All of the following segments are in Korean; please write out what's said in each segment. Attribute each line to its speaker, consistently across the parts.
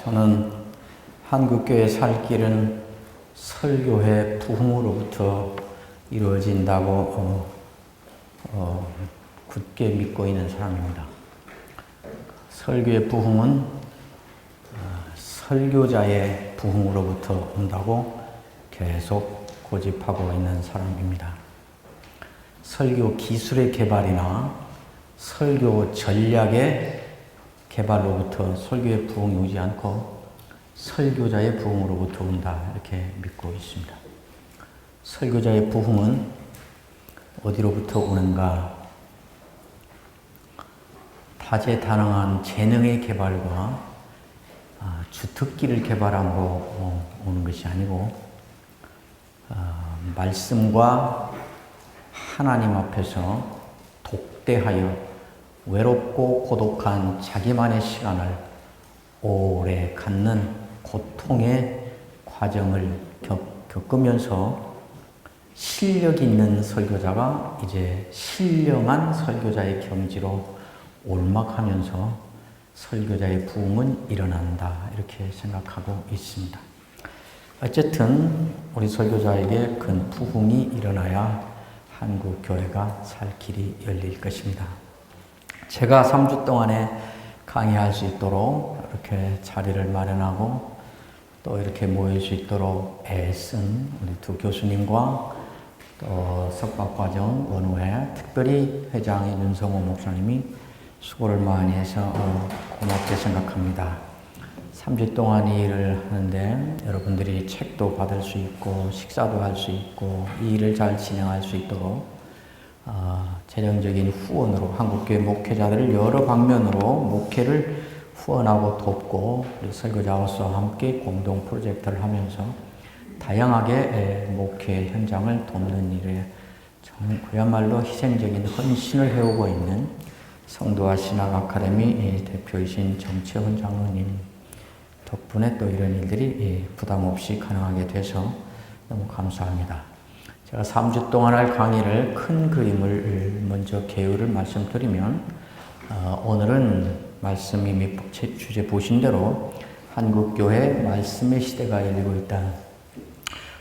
Speaker 1: 저는 한국교회 살 길은 설교회 부흥으로부터 이루어진다고 굳게 믿고 있는 사람입니다. 설교의 부흥은 설교자의 부흥으로부터 온다고 계속 고집하고 있는 사람입니다. 설교 기술의 개발이나 설교 전략의 개발로부터 설교의 부흥이 오지 않고 설교자의 부흥으로부터 온다 이렇게 믿고 있습니다. 설교자의 부흥은 어디로부터 오는가? 다재다능한 재능의 개발과 주특기를 개발함으로 오는 것이 아니고 말씀과 하나님 앞에서 독대하여 외롭고 고독한 자기만의 시간을 오래 갖는 고통의 과정을 겪으면서 실력 있는 설교자가 이제 신령한 설교자의 경지로 올막하면서 설교자의 부흥은 일어난다 이렇게 생각하고 있습니다. 어쨌든 우리 설교자에게 큰 부흥이 일어나야 한국 교회가 살 길이 열릴 것입니다. 제가 3주 동안에 강의할 수 있도록 이렇게 자리를 마련하고 또 이렇게 모일 수 있도록 애쓴 우리 두 교수님과 또 석박과정 원우회 특별히 회장인 윤성호 목사님이 수고를 많이 해서 고맙게 생각합니다. 3주 동안 이 일을 하는데 여러분들이 책도 받을 수 있고 식사도 할 수 있고 이 일을 잘 진행할 수 있도록 재정적인 후원으로 한국교회 목회자들을 여러 방면으로 목회를 후원하고 돕고 우리 설교자로서 함께 공동 프로젝트를 하면서 다양하게 목회 현장을 돕는 일에 그야말로 희생적인 헌신을 해오고 있는 성도와 신학 아카데미 대표이신 정채훈 장로님 덕분에 또 이런 일들이 부담 없이 가능하게 돼서 너무 감사합니다. 제가 3주 동안 할 강의를 큰 그림을 먼저 개요를 말씀드리면 오늘은 말씀 이미 주제 보신 대로 한국교회 말씀의 시대가 열리고 있다.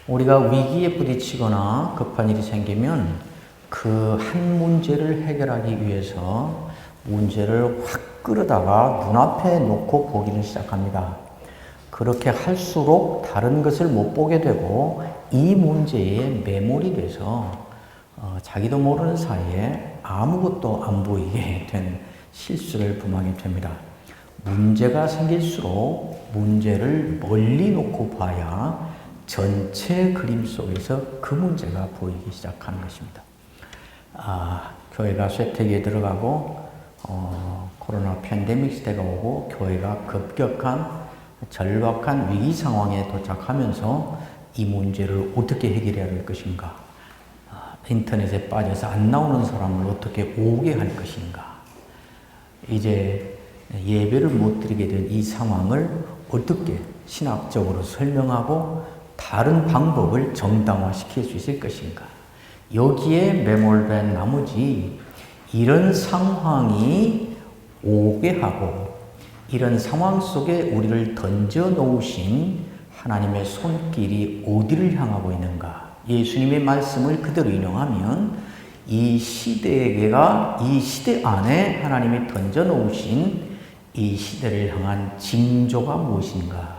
Speaker 1: 우리가 위기에 부딪히거나 급한 일이 생기면 그 한 문제를 해결하기 위해서 문제를 확 끌어다가 눈앞에 놓고 보기를 시작합니다. 그렇게 할수록 다른 것을 못 보게 되고 이 문제에 매몰이 돼서 자기도 모르는 사이에 아무것도 안 보이게 되는 실수를 범하게 됩니다. 문제가 생길수록 문제를 멀리 놓고 봐야 전체 그림 속에서 그 문제가 보이기 시작하는 것입니다. 교회가 쇠퇴기에 들어가고 코로나 팬데믹 시대가 오고 교회가 급격한 절박한 위기 상황에 도착하면서 이 문제를 어떻게 해결해야 할 것인가? 인터넷에 빠져서 안 나오는 사람을 어떻게 오게 할 것인가? 이제 예배를 못 드리게 된 이 상황을 어떻게 신학적으로 설명하고 다른 방법을 정당화시킬 수 있을 것인가? 여기에 매몰된 나머지 이런 상황이 오게 하고 이런 상황 속에 우리를 던져 놓으신 하나님의 손길이 어디를 향하고 있는가? 예수님의 말씀을 그대로 인용하면 이 시대가 이 시대 안에 하나님이 던져 놓으신 이 시대를 향한 징조가 무엇인가?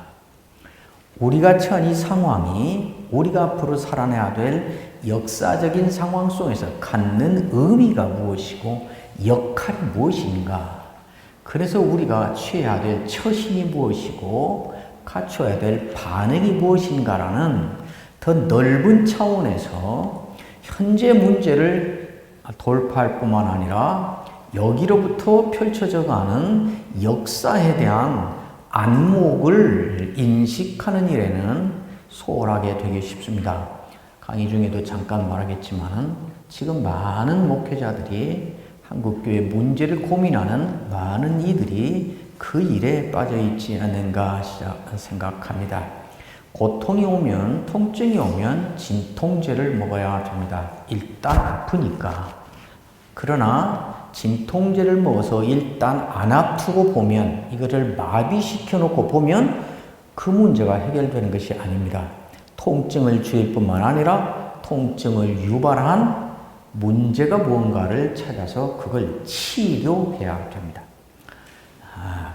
Speaker 1: 우리가 처한 이 상황이 우리가 앞으로 살아내야 될 역사적인 상황 속에서 갖는 의미가 무엇이고 역할이 무엇인가? 그래서 우리가 취해야 될 처신이 무엇이고 갖춰야 될 반응이 무엇인가라는 더 넓은 차원에서 현재 문제를 돌파할 뿐만 아니라 여기로부터 펼쳐져 가는 역사에 대한 안목을 인식하는 일에는 소홀하게 되기 쉽습니다. 강의 중에도 잠깐 말하겠지만 지금 많은 목회자들이 한국교회 문제를 고민하는 많은 이들이 그 일에 빠져 있지 않는가 생각합니다. 고통이 오면, 통증이 오면 진통제를 먹어야 됩니다. 일단 아프니까. 그러나 진통제를 먹어서 일단 안 아프고 보면, 이거를 마비시켜 놓고 보면 그 문제가 해결되는 것이 아닙니다. 통증을 줄일 뿐만 아니라 통증을 유발한 문제가 무언가를 찾아서 그걸 치료해야 됩니다.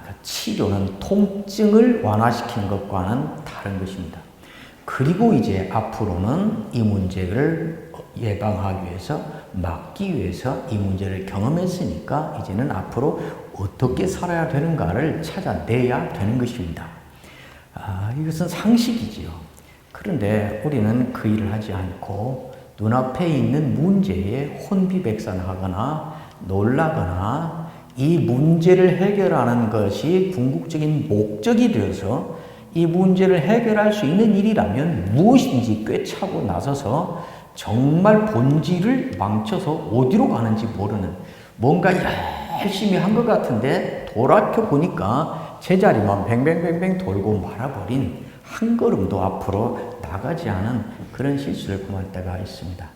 Speaker 1: 그 치료는 통증을 완화시키는 것과는 다른 것입니다. 그리고 이제 앞으로는 이 문제를 예방하기 위해서, 막기 위해서 이 문제를 경험했으니까 이제는 앞으로 어떻게 살아야 되는가를 찾아내야 되는 것입니다. 이것은 상식이지요. 그런데 우리는 그 일을 하지 않고 눈앞에 있는 문제에 혼비백산하거나 놀라거나 이 문제를 해결하는 것이 궁극적인 목적이 되어서 이 문제를 해결할 수 있는 일이라면 무엇인지 꿰차고 나서서 정말 본질을 망쳐서 어디로 가는지 모르는, 뭔가 열심히 한 것 같은데 돌아켜 보니까 제자리만 뱅뱅뱅뱅 돌고 말아버린, 한 걸음도 앞으로 나가지 않은 그런 실수를 범할 때가 있습니다.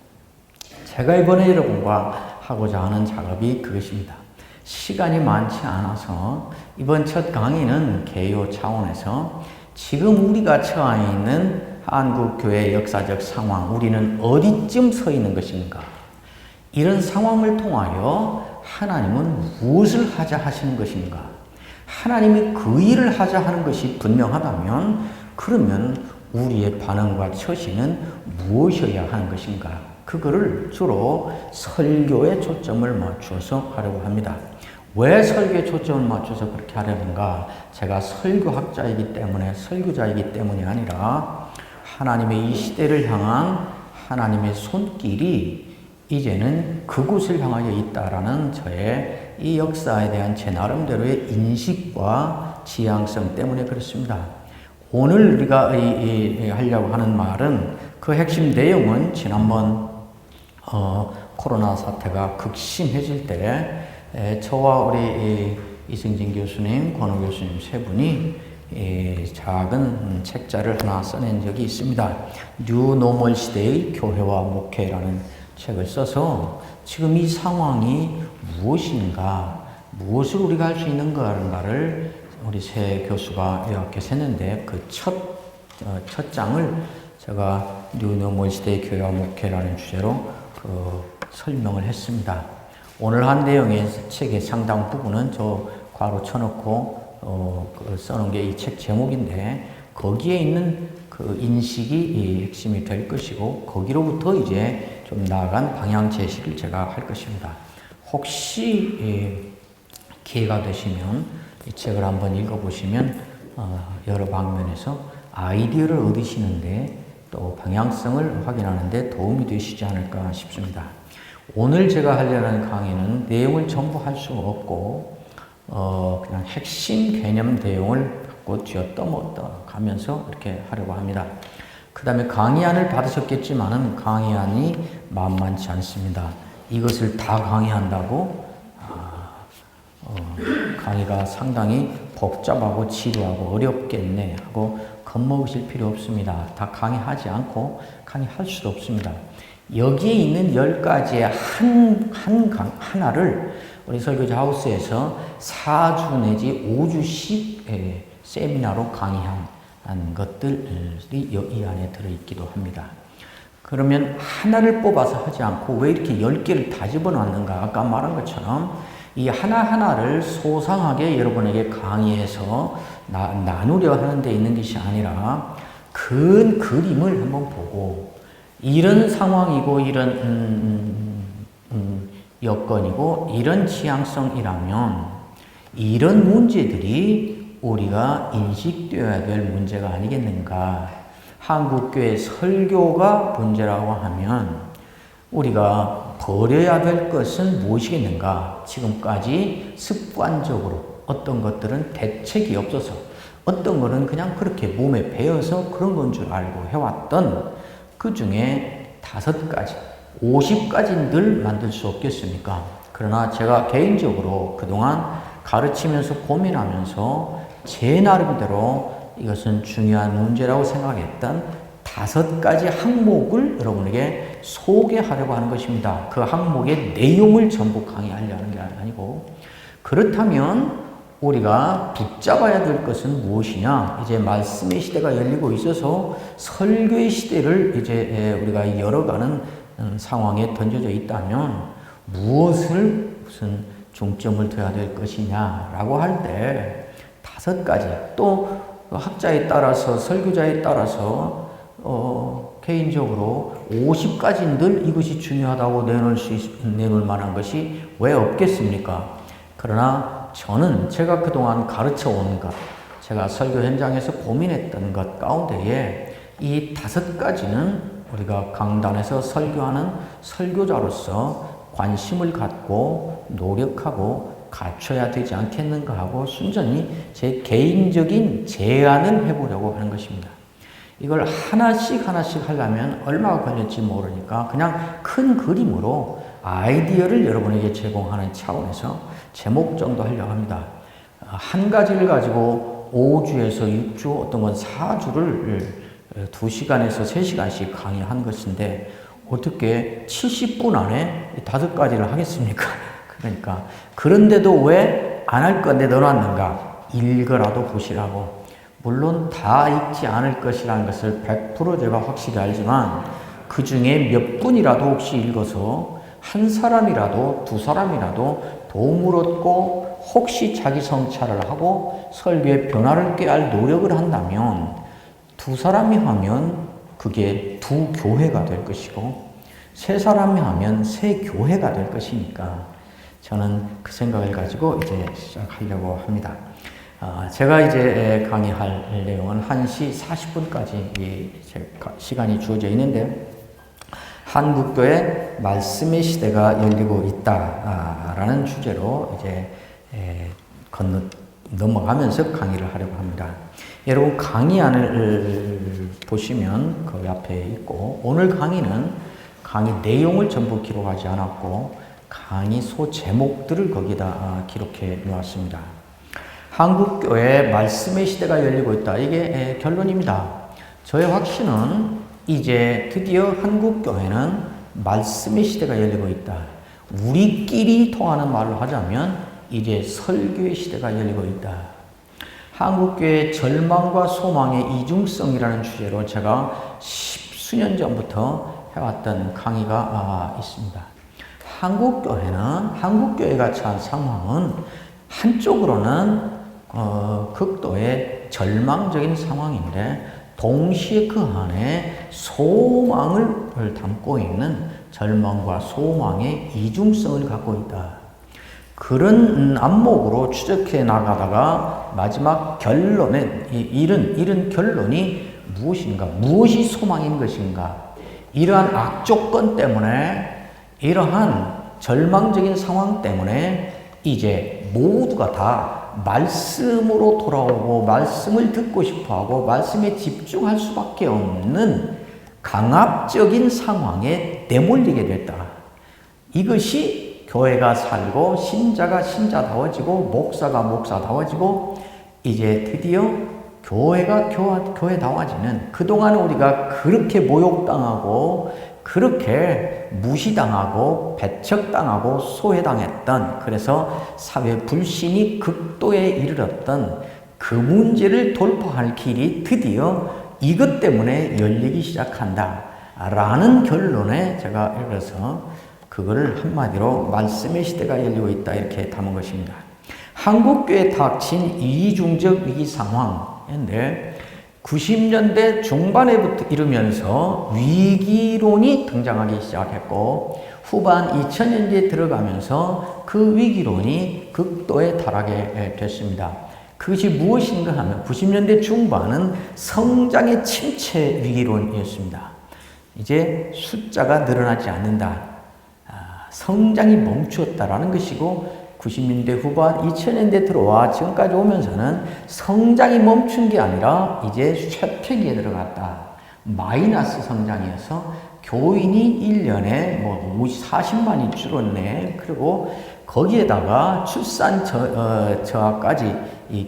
Speaker 1: 제가 이번에 여러분과 하고자 하는 작업이 그것입니다. 시간이 많지 않아서 이번 첫 강의는 개요 차원에서 지금 우리가 처해 있는 한국교회 역사적 상황, 우리는 어디쯤 서 있는 것인가? 이런 상황을 통하여 하나님은 무엇을 하자 하시는 것인가? 하나님이 그 일을 하자 하는 것이 분명하다면 그러면 우리의 반응과 처신은 무엇이어야 하는 것인가? 그거를 주로 설교에 초점을 맞춰서 하려고 합니다. 왜 설교에 초점을 맞춰서 그렇게 하려는가? 제가 설교학자이기 때문에, 설교자이기 때문이 아니라 하나님의 이 시대를 향한 하나님의 손길이 이제는 그곳을 향하여 있다라는 저의 이 역사에 대한 제 나름대로의 인식과 지향성 때문에 그렇습니다. 오늘 우리가 하려고 하는 말은, 그 핵심 내용은 지난번 코로나 사태가 극심해질 때 저와 우리 이승진 교수님, 권호 교수님 세 분이 작은 책자를 하나 써낸 적이 있습니다. 뉴 노멀 시대의 교회와 목회라는 책을 써서 지금 이 상황이 무엇인가, 무엇을 우리가 할 수 있는가를 우리 세 교수가 요약해서 했는데, 그 첫 장을 제가 뉴 노멀 시대의 교회와 목회라는 주제로 설명을 했습니다. 오늘 한 내용의 책의 상당 부분은 저 괄호 쳐놓고 써놓은 게 이 책 제목인데, 거기에 있는 그 인식이 핵심이 될 것이고, 거기로부터 이제 좀 나아간 방향 제시를 제가 할 것입니다. 혹시 기회가 되시면 이 책을 한번 읽어보시면 여러 방면에서 아이디어를 얻으시는데 또 방향성을 확인하는데 도움이 되시지 않을까 싶습니다. 오늘 제가 하려는 강의는 내용을 전부 할 수 없고 그냥 핵심 개념 내용을 갖고 쥐어떠먹어 가면서 이렇게 하려고 합니다. 그 다음에 강의안을 받으셨겠지만은 강의안이 만만치 않습니다. 이것을 다 강의한다고 강의가 상당히 복잡하고 지루하고 어렵겠네 하고 겁먹으실 필요 없습니다. 다 강의하지 않고 강의할 수도 없습니다. 여기에 있는 10가지의 하나를 우리 설교자 하우스에서 4주 내지 5주씩 세미나로 강의한 것들이 이 안에 들어있기도 합니다. 그러면 하나를 뽑아서 하지 않고 왜 이렇게 10개를 다 집어넣는가? 아까 말한 것처럼 이 하나하나를 소상하게 여러분에게 강의해서 나누려 하는 데 있는 것이 아니라 큰 그림을 한번 보고, 이런 상황이고 이런 여건이고 이런 지향성이라면 이런 문제들이 우리가 인식되어야 될 문제가 아니겠는가. 한국교회 설교가 문제라고 하면 우리가 버려야 될 것은 무엇이겠는가. 지금까지 습관적으로 어떤 것들은 대책이 없어서, 어떤 것은 그냥 그렇게 몸에 배어서 그런 건 줄 알고 해왔던 그 중에 5가지, 50가지는 늘 만들 수 없겠습니까? 그러나 제가 개인적으로 그동안 가르치면서 고민하면서 제 나름대로 이것은 중요한 문제라고 생각했던 5가지 항목을 여러분에게 소개하려고 하는 것입니다. 그 항목의 내용을 전부 강의하려는 게 아니고, 그렇다면 우리가 붙잡아야 될 것은 무엇이냐? 이제 말씀의 시대가 열리고 있어서 설교의 시대를 이제 우리가 열어가는 상황에 던져져 있다면 무슨 중점을 둬야 될 것이냐라고 할 때 5가지, 또 학자에 따라서 설교자에 따라서 개인적으로 50가지 늘 이것이 중요하다고 내놓을 만한 것이 왜 없겠습니까? 그러나 저는 제가 그동안 가르쳐 온 것, 제가 설교 현장에서 고민했던 것 가운데에 이 5가지는 우리가 강단에서 설교하는 설교자로서 관심을 갖고 노력하고 갖춰야 되지 않겠는가 하고 순전히 제 개인적인 제안을 해보려고 하는 것입니다. 이걸 하나씩 하려면 얼마가 걸릴지 모르니까 그냥 큰 그림으로 아이디어를 여러분에게 제공하는 차원에서 제목 정도 하려고 합니다. 한 가지를 가지고 5주에서 6주, 어떤 건 4주를 2시간에서 3시간씩 강의한 것인데 어떻게 70분 안에 5가지를 하겠습니까? 그러니까 그런데도 왜 안 할 건데 넣어놨는가? 읽어라도 보시라고. 물론 다 읽지 않을 것이라는 것을 100% 제가 확실히 알지만 그 중에 몇 분이라도 혹시 읽어서 한 사람이라도 두 사람이라도 도움을 얻고 혹시 자기 성찰을 하고 설교의 변화를 꾀할 노력을 한다면 2사람이 하면 그게 2교회가 될 것이고 3사람이 하면 3교회가 될 것이니까 저는 그 생각을 가지고 이제 시작하려고 합니다. 제가 이제 강의할 내용은 1시 40분까지 시간이 주어져 있는데 한국교회 말씀의 시대가 열리고 있다라는 주제로 이제 넘어가면서 강의를 하려고 합니다. 여러분 강의안을 보시면 그 앞에 있고 오늘 강의는 강의 내용을 전부 기록하지 않았고 강의 소 제목들을 거기다 기록해 놓았습니다. 한국교회 말씀의 시대가 열리고 있다. 이게 결론입니다. 저의 확신은 이제 드디어 한국교회는 말씀의 시대가 열리고 있다. 우리끼리 통하는 말로 하자면 이제 설교의 시대가 열리고 있다. 한국교회의 절망과 소망의 이중성이라는 주제로 제가 10수년 전부터 해왔던 강의가 있습니다. 한국교회가 처한 상황은 한쪽으로는 극도의 절망적인 상황인데 동시에 그 안에 소망을 담고 있는 절망과 소망의 이중성을 갖고 있다. 그런 안목으로 추적해 나가다가 마지막 결론에 이른 결론이 무엇인가? 무엇이 소망인 것인가? 이러한 악조건 때문에 이러한 절망적인 상황 때문에 이제 모두가 다 말씀으로 돌아오고 말씀을 듣고 싶어하고 말씀에 집중할 수밖에 없는 강압적인 상황에 내몰리게 됐다. 이것이 교회가 살고 신자가 신자다워지고 목사가 목사다워지고 이제 드디어 교회가 교회다워지는 그동안 우리가 그렇게 모욕당하고 그렇게 무시당하고 배척당하고 소외당했던 그래서 사회 불신이 극도에 이르렀던 그 문제를 돌파할 길이 드디어 이것 때문에 열리기 시작한다 라는 결론에 제가 읽어서 그거를 한마디로 말씀의 시대가 열리고 있다 이렇게 담은 것입니다. 한국교회에 닥친 이중적 위기 상황인데 90년대 중반에부터 이르면서 위기론이 등장하기 시작했고 후반 2000년대에 들어가면서 그 위기론이 극도에 달하게 됐습니다. 그것이 무엇인가 하면 90년대 중반은 성장의 침체 위기론이었습니다. 이제 숫자가 늘어나지 않는다. 성장이 멈추었다라는 것이고 90년대 후반 2000년대 들어와 지금까지 오면서는 성장이 멈춘 게 아니라 이제 쇠퇴기에 들어갔다. 마이너스 성장이어서 교인이 1년에 40만이 줄었네. 그리고 거기에다가 출산 저하까지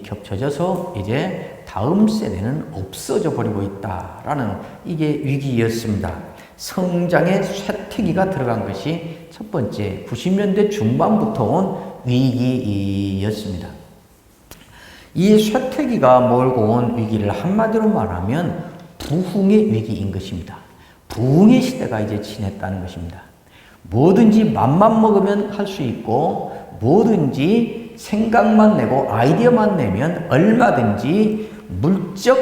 Speaker 1: 겹쳐져서 이제 다음 세대는 없어져 버리고 있다라는 이게 위기였습니다. 성장의 쇠퇴기가 들어간 것이 첫 번째 90년대 중반부터 온 위기였습니다. 이 쇠퇴기가 몰고 온 위기를 한마디로 말하면 부흥의 위기인 것입니다. 부흥의 시대가 이제 지났다는 것입니다. 뭐든지 맘만 먹으면 할 수 있고 뭐든지 생각만 내고 아이디어만 내면 얼마든지 물적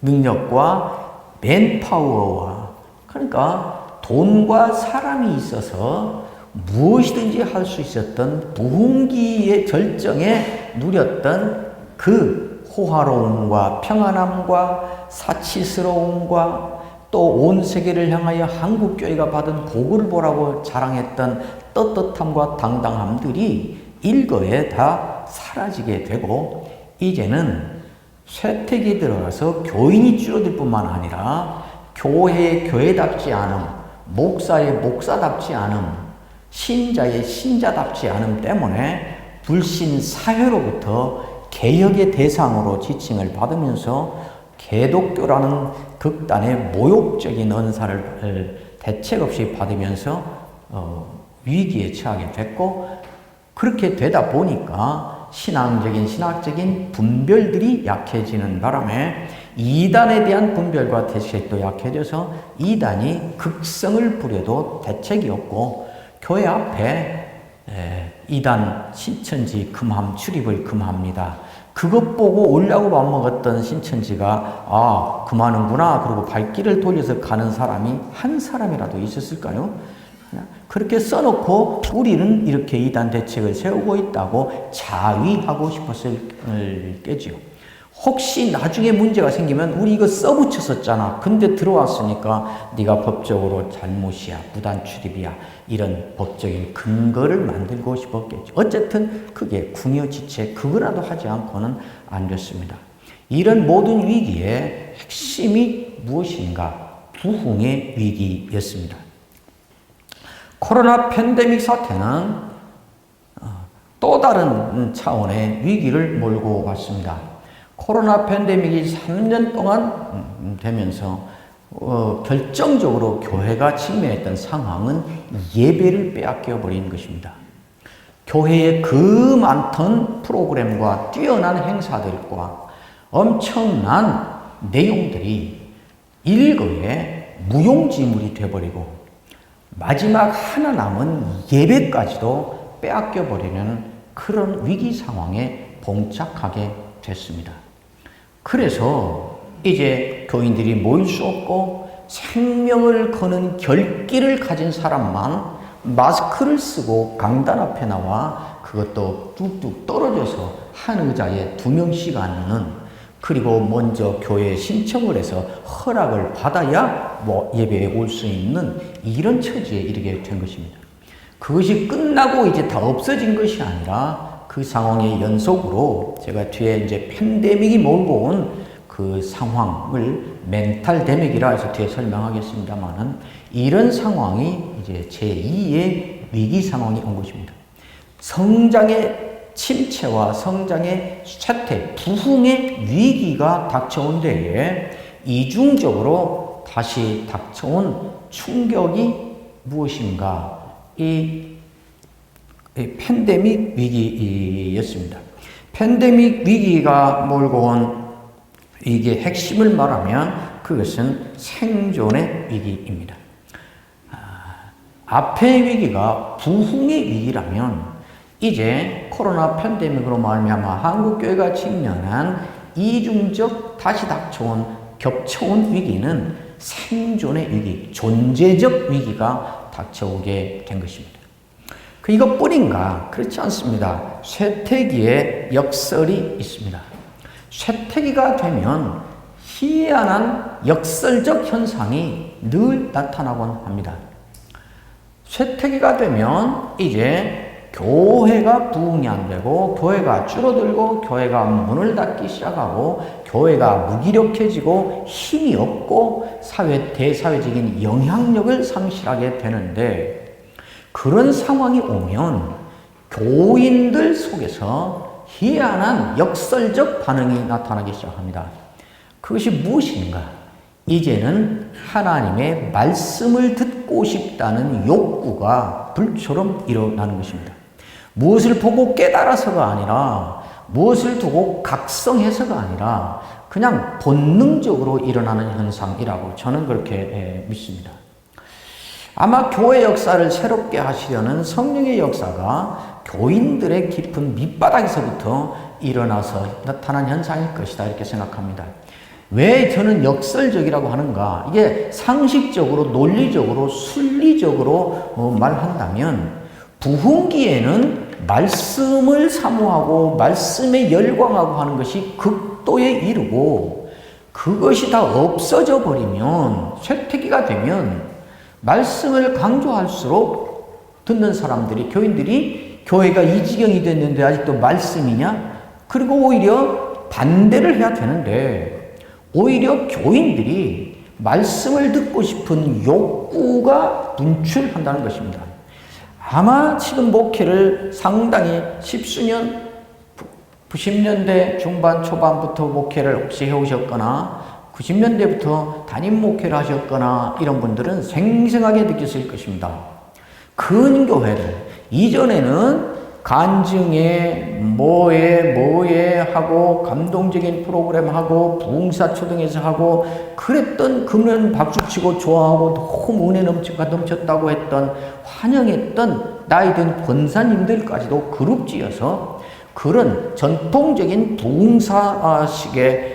Speaker 1: 능력과 맨파워와 그러니까 돈과 사람이 있어서 무엇이든지 할 수 있었던 부흥기의 절정에 누렸던 그 호화로움과 평안함과 사치스러움과 또 온 세계를 향하여 한국교회가 받은 복을 보라고 자랑했던 떳떳함과 당당함들이 일거에 다 사라지게 되고 이제는 쇠퇴기에 들어가서 교인이 줄어들 뿐만 아니라 교회의 교회답지 않음, 목사의 목사답지 않음, 신자의 신자답지 않음 때문에 불신 사회로부터 개혁의 대상으로 지칭을 받으면서 개독교라는 극단의 모욕적인 언사를 대책 없이 받으면서 위기에 처하게 됐고 그렇게 되다 보니까 신학적인 분별들이 약해지는 바람에 이단에 대한 분별과 대책도 약해져서 이단이 극성을 부려도 대책이 없고 교회 앞에 이단 신천지 금함 출입을 금합니다. 그것 보고 오려고 맘먹었던 신천지가 그만은구나 그러고 발길을 돌려서 가는 사람이 한 사람이라도 있었을까요? 그렇게 써놓고 우리는 이렇게 이단 대책을 세우고 있다고 자위하고 싶었을 게지요. 혹시 나중에 문제가 생기면 우리 이거 써붙였었잖아. 근데 들어왔으니까 네가 법적으로 잘못이야. 무단 출입이야. 이런 법적인 근거를 만들고 싶었겠죠. 어쨌든 그게 궁여지체 그거라도 하지 않고는 안 됐습니다. 이런 모든 위기의 핵심이 무엇인가? 부흥의 위기였습니다. 코로나 팬데믹 사태는 또 다른 차원의 위기를 몰고 왔습니다. 코로나 팬데믹이 3년 동안 되면서 결정적으로 교회가 직면했던 상황은 예배를 빼앗겨 버린 것입니다. 교회의 그 많던 프로그램과 뛰어난 행사들과 엄청난 내용들이 일거에 무용지물이 되어버리고 마지막 하나 남은 예배까지도 빼앗겨 버리는 그런 위기 상황에 봉착하게 됐습니다. 그래서 이제 교인들이 모일 수 없고 생명을 거는 결기를 가진 사람만 마스크를 쓰고 강단 앞에 나와 그것도 뚝뚝 떨어져서 한 의자에 2명씩 앉는 그리고 먼저 교회에 신청을 해서 허락을 받아야 예배에 올 수 있는 이런 처지에 이르게 된 것입니다. 그것이 끝나고 이제 다 없어진 것이 아니라 그 상황의 연속으로 제가 뒤에 이제 팬데믹이 몰고 온 그 상황을 멘탈 데믹이라 해서 뒤에 설명하겠습니다만은 이런 상황이 이제 제2의 위기 상황이 온 것입니다. 성장의 침체와 성장의 쇠퇴, 부흥의 위기가 닥쳐온 데에 이중적으로 다시 닥쳐온 충격이 무엇인가? 이 팬데믹 위기였습니다. 팬데믹 위기가 몰고 온 이게 핵심을 말하면 그것은 생존의 위기입니다. 앞의 위기가 부흥의 위기라면 이제 코로나 팬데믹으로 말미암아 한국교회가 직면한 이중적 다시 닥쳐온 겹쳐온 위기는 생존의 위기, 존재적 위기가 닥쳐오게 된 것입니다. 이것뿐인가? 그렇지 않습니다. 쇠퇴기의 역설이 있습니다. 쇠퇴기가 되면 희한한 역설적 현상이 늘 나타나곤 합니다. 쇠퇴기가 되면 이제 교회가 부흥이 안 되고 교회가 줄어들고 교회가 문을 닫기 시작하고 교회가 무기력해지고 힘이 없고 대사회적인 영향력을 상실하게 되는데 그런 상황이 오면 교인들 속에서 희한한 역설적 반응이 나타나기 시작합니다. 그것이 무엇인가? 이제는 하나님의 말씀을 듣고 싶다는 욕구가 불처럼 일어나는 것입니다. 무엇을 보고 깨달아서가 아니라, 무엇을 두고 각성해서가 아니라 그냥 본능적으로 일어나는 현상이라고 저는 그렇게 믿습니다. 아마 교회 역사를 새롭게 하시려는 성령의 역사가 교인들의 깊은 밑바닥에서부터 일어나서 나타난 현상일 것이다 이렇게 생각합니다. 왜 저는 역설적이라고 하는가? 이게 상식적으로, 논리적으로, 순리적으로 말한다면 부흥기에는 말씀을 사모하고 말씀에 열광하고 하는 것이 극도에 이르고 그것이 다 없어져 버리면, 쇠퇴기가 되면 말씀을 강조할수록 듣는 사람들이, 교인들이 교회가 이 지경이 됐는데 아직도 말씀이냐? 그리고 오히려 반대를 해야 되는데 오히려 교인들이 말씀을 듣고 싶은 욕구가 분출한다는 것입니다. 아마 지금 목회를 상당히 10수년, 90년대 중반 초반부터 목회를 혹시 해오셨거나 90년대부터 담임 목회를 하셨거나 이런 분들은 생생하게 느꼈을 것입니다. 큰 교회들, 이전에는 간증에 뭐에 하고 감동적인 프로그램 하고 부흥사 초등에서 하고 그랬던, 그러면 박수치고 좋아하고 너무 은혜 넘쳤다고 했던, 환영했던 나이든 권사님들까지도 그룹지어서 그런 전통적인 부흥사식의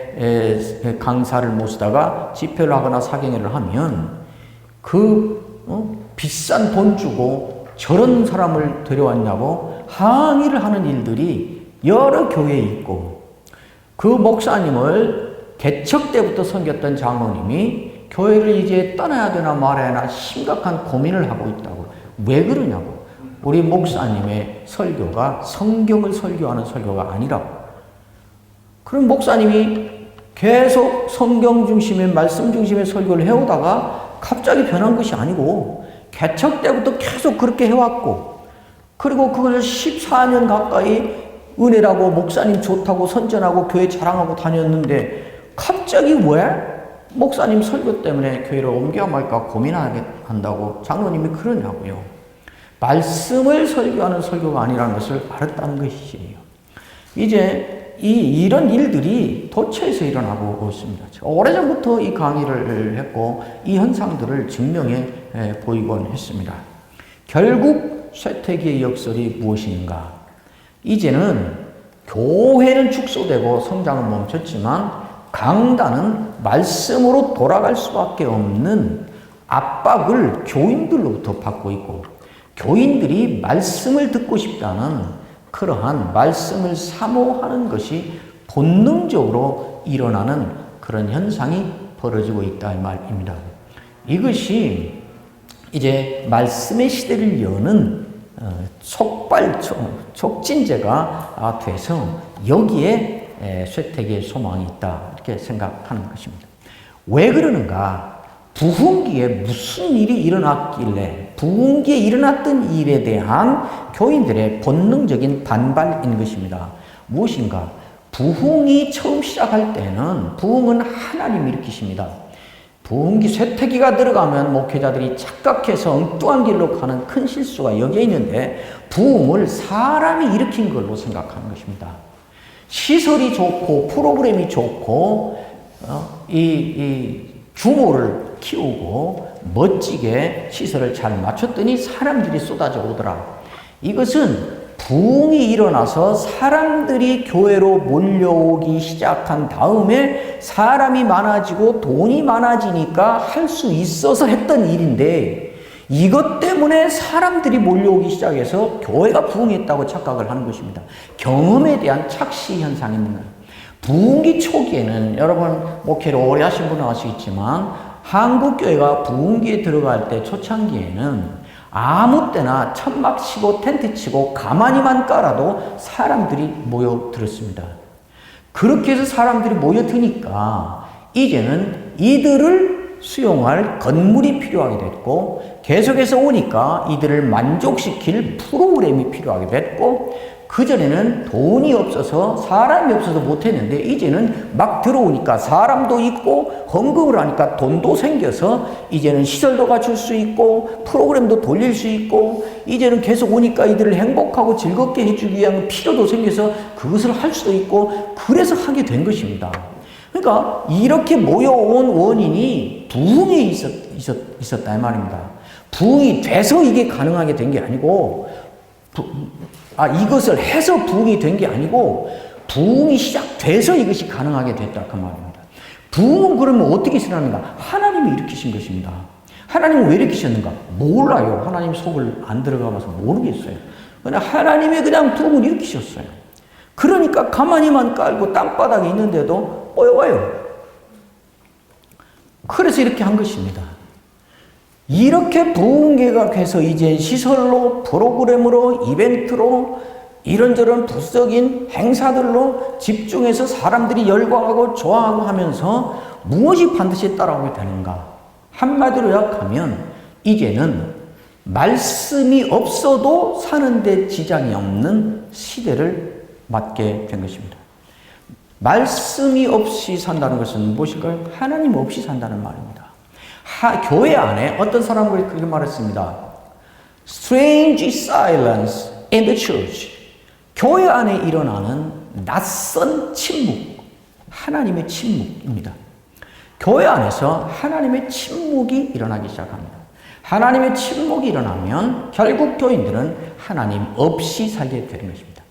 Speaker 1: 강사를 모시다가 집회를 하거나 사경회를 하면 비싼 돈 주고 저런 사람을 데려왔냐고 항의를 하는 일들이 여러 교회에 있고, 그 목사님을 개척 때부터 섬겼던 장로님이 교회를 이제 떠나야 되나 말아야 하나 심각한 고민을 하고 있다고. 왜 그러냐고. 우리 목사님의 설교가 성경을 설교하는 설교가 아니라고. 그럼 목사님이 계속 성경 중심의, 말씀 중심의 설교를 해오다가 갑자기 변한 것이 아니고 개척 때부터 계속 그렇게 해왔고, 그리고 그걸 14년 가까이 은혜라고 목사님 좋다고 선전하고 교회 자랑하고 다녔는데 갑자기 왜 목사님 설교 때문에 교회를 옮겨야 말까 고민하게 한다고 장로님이 그러냐고요. 말씀을 설교하는 설교가 아니라는 것을 알았다는 것이에요. 이제 이런 일들이 도처에서 일어나고 있습니다. 오래전부터 이 강의를 했고 이 현상들을 증명해 보이곤 했습니다. 결국 쇠퇴기의 역설이 무엇인가? 이제는 교회는 축소되고 성장은 멈췄지만 강단은 말씀으로 돌아갈 수밖에 없는 압박을 교인들로부터 받고 있고, 교인들이 말씀을 듣고 싶다는 그러한 말씀을 사모하는 것이 본능적으로 일어나는 그런 현상이 벌어지고 있다 이 말입니다. 이것이 이제 말씀의 시대를 여는 촉진제가 돼서 여기에 쇠퇴기의 소망이 있다 이렇게 생각하는 것입니다. 왜 그러는가? 부흥기에 무슨 일이 일어났길래, 부흥기에 일어났던 일에 대한 교인들의 본능적인 반발인 것입니다. 무엇인가? 부흥이 처음 시작할 때는 부흥은 하나님이 일으키십니다. 부흥기 쇠퇴기가 들어가면 목회자들이 착각해서 엉뚱한 길로 가는 큰 실수가 여기에 있는데, 부흥을 사람이 일으킨 걸로 생각하는 것입니다. 시설이 좋고 프로그램이 좋고 이 규모를 키우고 멋지게 시설을 잘 맞췄더니 사람들이 쏟아져 오더라. 이것은 부흥이 일어나서 사람들이 교회로 몰려오기 시작한 다음에 사람이 많아지고 돈이 많아지니까 할 수 있어서 했던 일인데, 이것 때문에 사람들이 몰려오기 시작해서 교회가 부흥했다고 착각을 하는 것입니다. 경험에 대한 착시 현상입니다. 부흥기 초기에는, 여러분 목회를 오래 하신 분은 아시겠지만 한국교회가 부흥기에 들어갈 때 초창기에는 아무 때나 천막 치고 텐트 치고 가만히만 깔아도 사람들이 모여들었습니다. 그렇게 해서 사람들이 모여드니까 이제는 이들을 수용할 건물이 필요하게 됐고, 계속해서 오니까 이들을 만족시킬 프로그램이 필요하게 됐고, 그전에는 돈이 없어서 사람이 없어서 못했는데 이제는 막 들어오니까 사람도 있고 헌금을 하니까 돈도 생겨서 이제는 시설도 갖출 수 있고 프로그램도 돌릴 수 있고 이제는 계속 오니까 이들을 행복하고 즐겁게 해주기 위한 필요도 생겨서 그것을 할 수도 있고 그래서 하게 된 것입니다. 그러니까 이렇게 모여온 원인이 부흥이 있었다 이 말입니다. 부흥이 돼서 이게 가능하게 된 게 아니고 이것을 해서 부흥이 된 게 아니고 부흥이 시작돼서 이것이 가능하게 됐다 그 말입니다. 부흥은 그러면 어떻게 일어납니까? 하나님이 일으키신 것입니다. 하나님은 왜 일으키셨는가? 몰라요. 하나님 속을 안 들어가 봐서 모르겠어요. 그냥 하나님이 그냥 부흥을 일으키셨어요. 그러니까 가만히만 깔고 땅바닥에 있는데도 뽀여와요. 그래서 이렇게 한 것입니다. 이렇게 부흥계획해서 이제 시설로, 프로그램으로, 이벤트로, 이런저런 부수적인 행사들로 집중해서 사람들이 열광하고 좋아하고 하면서 무엇이 반드시 따라오게 되는가? 한마디로 요약하면 이제는 말씀이 없어도 사는데 지장이 없는 시대를 맞게 된 것입니다. 말씀이 없이 산다는 것은 무엇일까요? 하나님 없이 산다는 말입니다. 교회 안에 어떤 사람들이 그렇게 말했습니다. Strange silence in the church. 교회 안에 일어나는 낯선 침묵, 하나님의 침묵입니다. 교회 안에서 하나님의 침묵이 일어나기 시작합니다. 하나님의 침묵이 일어나면 결국 교인들은 하나님 없이 살게 되는 것입니다.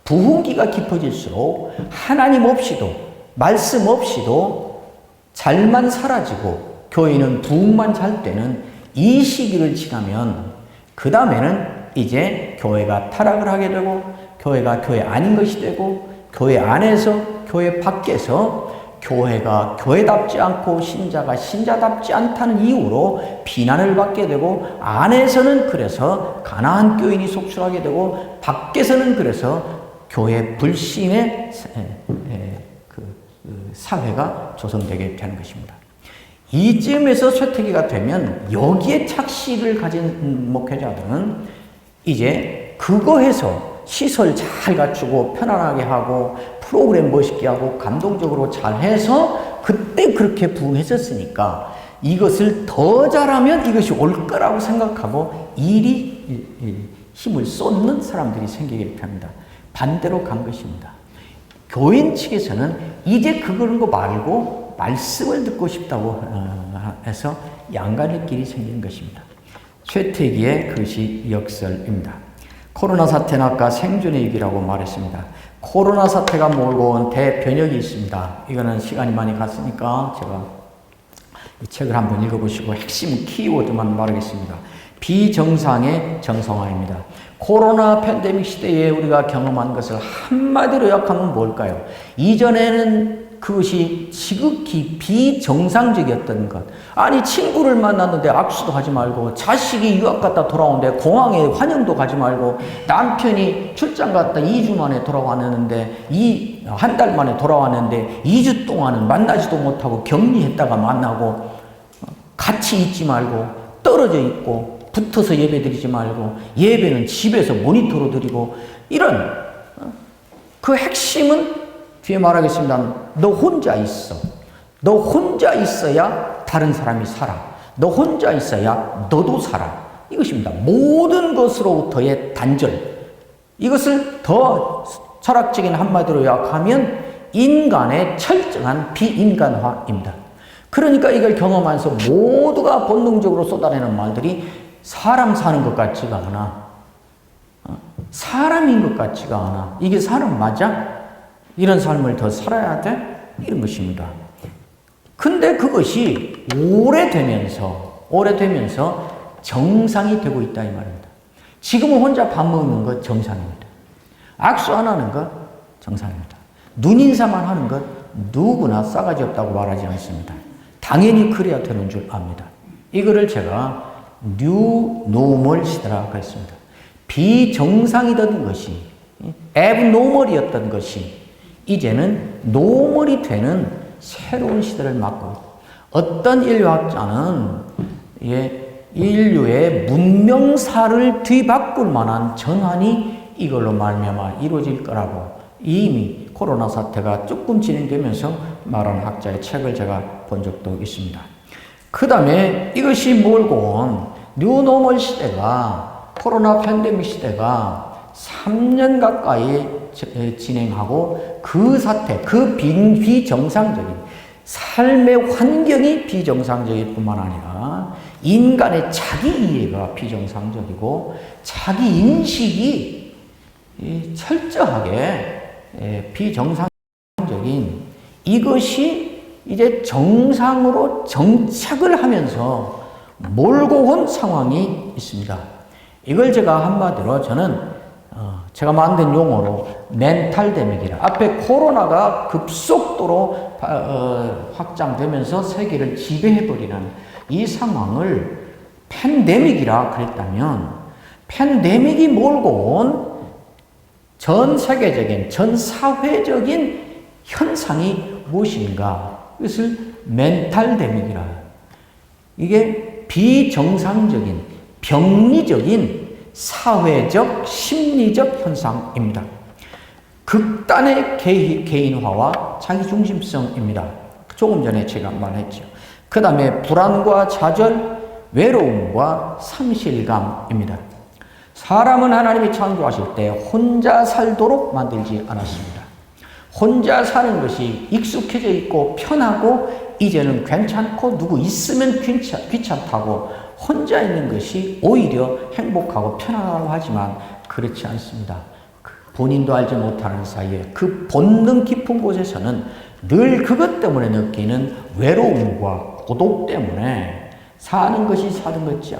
Speaker 1: 부흥기가 깊어질수록 하나님 없이도 말씀 없이도 잘만 사라지고 교회는 부흥만 잘 때는 이 시기를 지나면 그 다음에는 이제 교회가 타락을 하게 되고 교회가 교회 아닌 것이 되고 교회 안에서 교회 밖에서 교회가 교회답지 않고 신자가 신자답지 않다는 이유로 비난을 받게 되고 안에서는 그래서 가난한 교인이 속출하게 되고 밖에서는 그래서 교회 불신의 사회가 조성되게 되는 것입니다. 이쯤에서 쇠퇴기가 되면 여기에 착시를 가진 목회자들은 이제 그거 해서 시설 잘 갖추고 편안하게 하고 프로그램 멋있게 하고 감동적으로 잘 해서 그때 그렇게 부흥했었으니까 이것을 더 잘하면 이것이 올 거라고 생각하고 일이 힘을 쏟는 사람들이 생기게 됩니다. 반대로 간 것입니다. 교인 측에서는 이제 그런 거 말고 말씀을 듣고 싶다고 해서 양간의 길이 생기는 것입니다. 쇠퇴기의 그것이 역설입니다. 코로나 사태는 아까 생존의 위기라고 말했습니다. 코로나 사태가 몰고 온 대변혁이 있습니다. 이거는 시간이 많이 갔으니까 제가 이 책을 한번 읽어보시고 핵심 키워드만 말하겠습니다. 비정상의 정상화입니다. 코로나 팬데믹 시대에 우리가 경험한 것을 한마디로 요약하면 뭘까요? 이전에는 그것이 지극히 비정상적이었던 것. 아니 친구를 만났는데 악수도 하지 말고 자식이 유학 갔다 돌아오는데 공항에 환영도 가지 말고 남편이 출장 갔다 2주 만에 돌아왔는데 한 달 만에 돌아왔는데 2주 동안은 만나지도 못하고 격리했다가 만나고 같이 있지 말고 떨어져 있고 붙어서 예배 드리지 말고 예배는 집에서 모니터로 드리고 이런 그 핵심은 뒤에 말하겠습니다. 너 혼자 있어. 너 혼자 있어야 다른 사람이 살아. 너 혼자 있어야 너도 살아. 이것입니다. 모든 것으로부터의 단절. 이것을 더 철학적인 한마디로 요약하면 인간의 철저한 비인간화입니다. 그러니까 이걸 경험하면서 모두가 본능적으로 쏟아내는 말들이 사람 사는 것 같지가 않아. 사람인 것 같지가 않아. 이게 사람 맞아? 이런 삶을 더 살아야 돼? 이런 것입니다. 근데 그것이 오래되면서 정상이 되고 있다 이 말입니다. 지금은 혼자 밥 먹는 것 정상입니다. 악수 안 하는 것 정상입니다. 눈인사만 하는 것 누구나 싸가지 없다고 말하지 않습니다. 당연히 그래야 되는 줄 압니다. 이거를 제가 뉴노멀 시대라고 했습니다. 비정상이던 것이 앱노멀이었던 것이 이제는 노멀이 되는 새로운 시대를 맞고 있다. 어떤 인류학자는 인류의 문명사를 뒤바꿀 만한 전환이 이걸로 말미암아 이루어질 거라고 이미 코로나 사태가 조금 진행되면서 말하는 학자의 책을 제가 본 적도 있습니다. 그 다음에 이것이 몰고 온 뉴노멀 시대가, 코로나 팬데믹 시대가 3년 가까이 진행하고, 그 사태, 그 비정상적인 삶의 환경이 비정상적일 뿐만 아니라 인간의 자기 이해가 비정상적이고 자기 인식이 철저하게 비정상적인, 이것이 이제 정상으로 정착을 하면서 몰고 온 상황이 있습니다. 이걸 제가 한마디로 저는 제가 만든 용어로 멘탈 데믹이라, 앞에 코로나가 급속도로 확장되면서 세계를 지배해버리는 이 상황을 팬데믹이라 그랬다면, 팬데믹이 몰고 온 전 세계적인, 전 사회적인 현상이 무엇인가? 이것을 멘탈 데믹이라. 이게 비정상적인, 병리적인 사회적, 심리적 현상입니다. 극단의 개인화와 자기중심성입니다. 조금 전에 제가 말했죠. 그 다음에 불안과 좌절, 외로움과 상실감입니다. 사람은 하나님이 창조하실 때 혼자 살도록 만들지 않았습니다. 혼자 사는 것이 익숙해져 있고 편하고 이제는 괜찮고 누구 있으면 귀찮다고 혼자 있는 것이 오히려 행복하고 편안하다고 하지만 그렇지 않습니다. 본인도 알지 못하는 사이에 그 본능 깊은 곳에서는 늘 그것 때문에 느끼는 외로움과 고독 때문에 사는 것이 사는 것 같지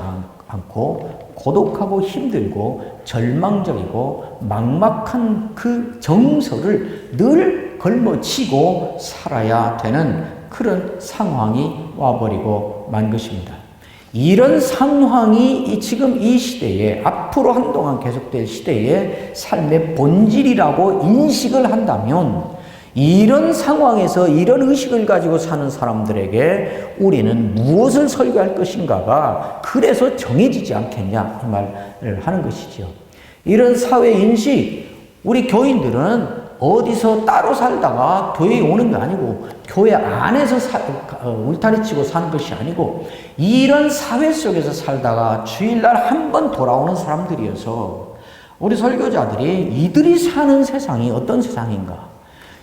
Speaker 1: 않고 고독하고 힘들고 절망적이고 막막한 그 정서를 늘 걸머치고 살아야 되는 그런 상황이 와버리고 만 것입니다. 이런 상황이 지금 이 시대에, 앞으로 한동안 계속될 시대의 삶의 본질이라고 인식을 한다면, 이런 상황에서 이런 의식을 가지고 사는 사람들에게 우리는 무엇을 설교할 것인가가 그래서 정해지지 않겠냐 이 말을 하는 것이죠. 이런 사회 인식, 우리 교인들은 어디서 따로 살다가 교회에 오는 게 아니고 교회 안에서 울타리 치고 사는 것이 아니고 이런 사회 속에서 살다가 주일날 한 번 돌아오는 사람들이어서 우리 설교자들이 이들이 사는 세상이 어떤 세상인가,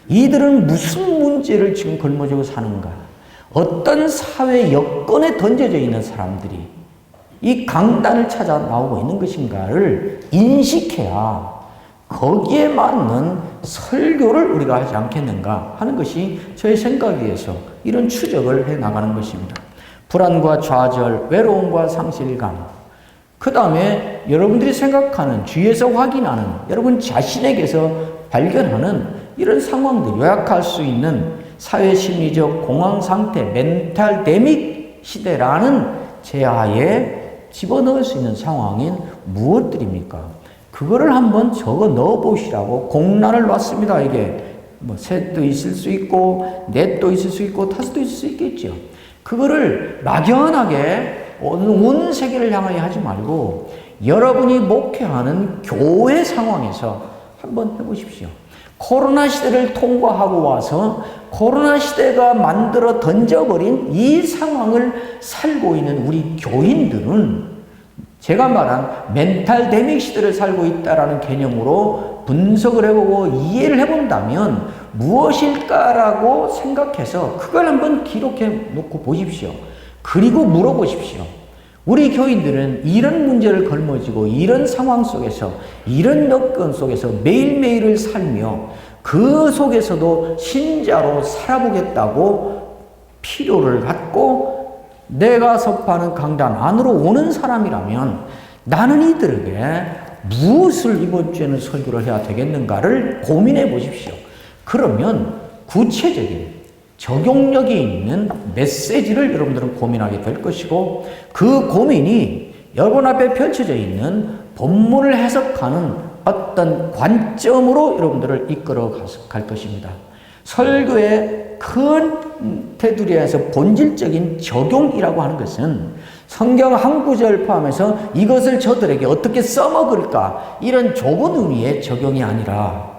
Speaker 1: 이들은 무슨 문제를 지금 걸머쥐고 사는가, 어떤 사회 여건에 던져져 있는 사람들이 이 강단을 찾아 나오고 있는 것인가를 인식해야 거기에 맞는 설교를 우리가 하지 않겠는가 하는 것이 저의 생각에서 이런 추적을 해 나가는 것입니다. 불안과 좌절, 외로움과 상실감, 그 다음에 여러분들이 생각하는, 주위에서 확인하는, 여러분 자신에게서 발견하는 이런 상황들, 요약할 수 있는 사회심리적 공황상태, 멘탈 데믹 시대라는 제하에 집어넣을 수 있는 상황인 무엇들입니까? 그거를 한번 적어 넣어 보시라고 공란을 놨습니다. 이게 뭐 셋도 있을 수 있고 넷도 있을 수 있고 다섯도 있을 수 있겠죠. 그거를 막연하게 온 세계를 향하여 하지 말고 여러분이 목회하는 교회 상황에서 한번 해보십시오. 코로나 시대를 통과하고 와서 코로나 시대가 만들어 던져버린 이 상황을 살고 있는 우리 교인들은 제가 말한 멘탈 데믹 시대를 살고 있다라는 개념으로 분석을 해보고 이해를 해본다면 무엇일까라고 생각해서 그걸 한번 기록해 놓고 보십시오. 그리고 물어보십시오. 우리 교인들은 이런 문제를 걸머쥐고 이런 상황 속에서, 이런 여건 속에서 매일매일을 살며 그 속에서도 신자로 살아보겠다고 필요를 갖고 내가 접하는 강단 안으로 오는 사람이라면 나는 이들에게 무엇을 이번 주에는 설교를 해야 되겠는가를 고민해 보십시오. 그러면 구체적인 적용력이 있는 메시지를 여러분들은 고민하게 될 것이고, 그 고민이 여러분 앞에 펼쳐져 있는 본문을 해석하는 어떤 관점으로 여러분들을 이끌어 갈 것입니다. 설교의 큰 테두리에서 본질적인 적용이라고 하는 것은 성경 한 구절 포함해서 이것을 저들에게 어떻게 써먹을까 이런 좁은 의미의 적용이 아니라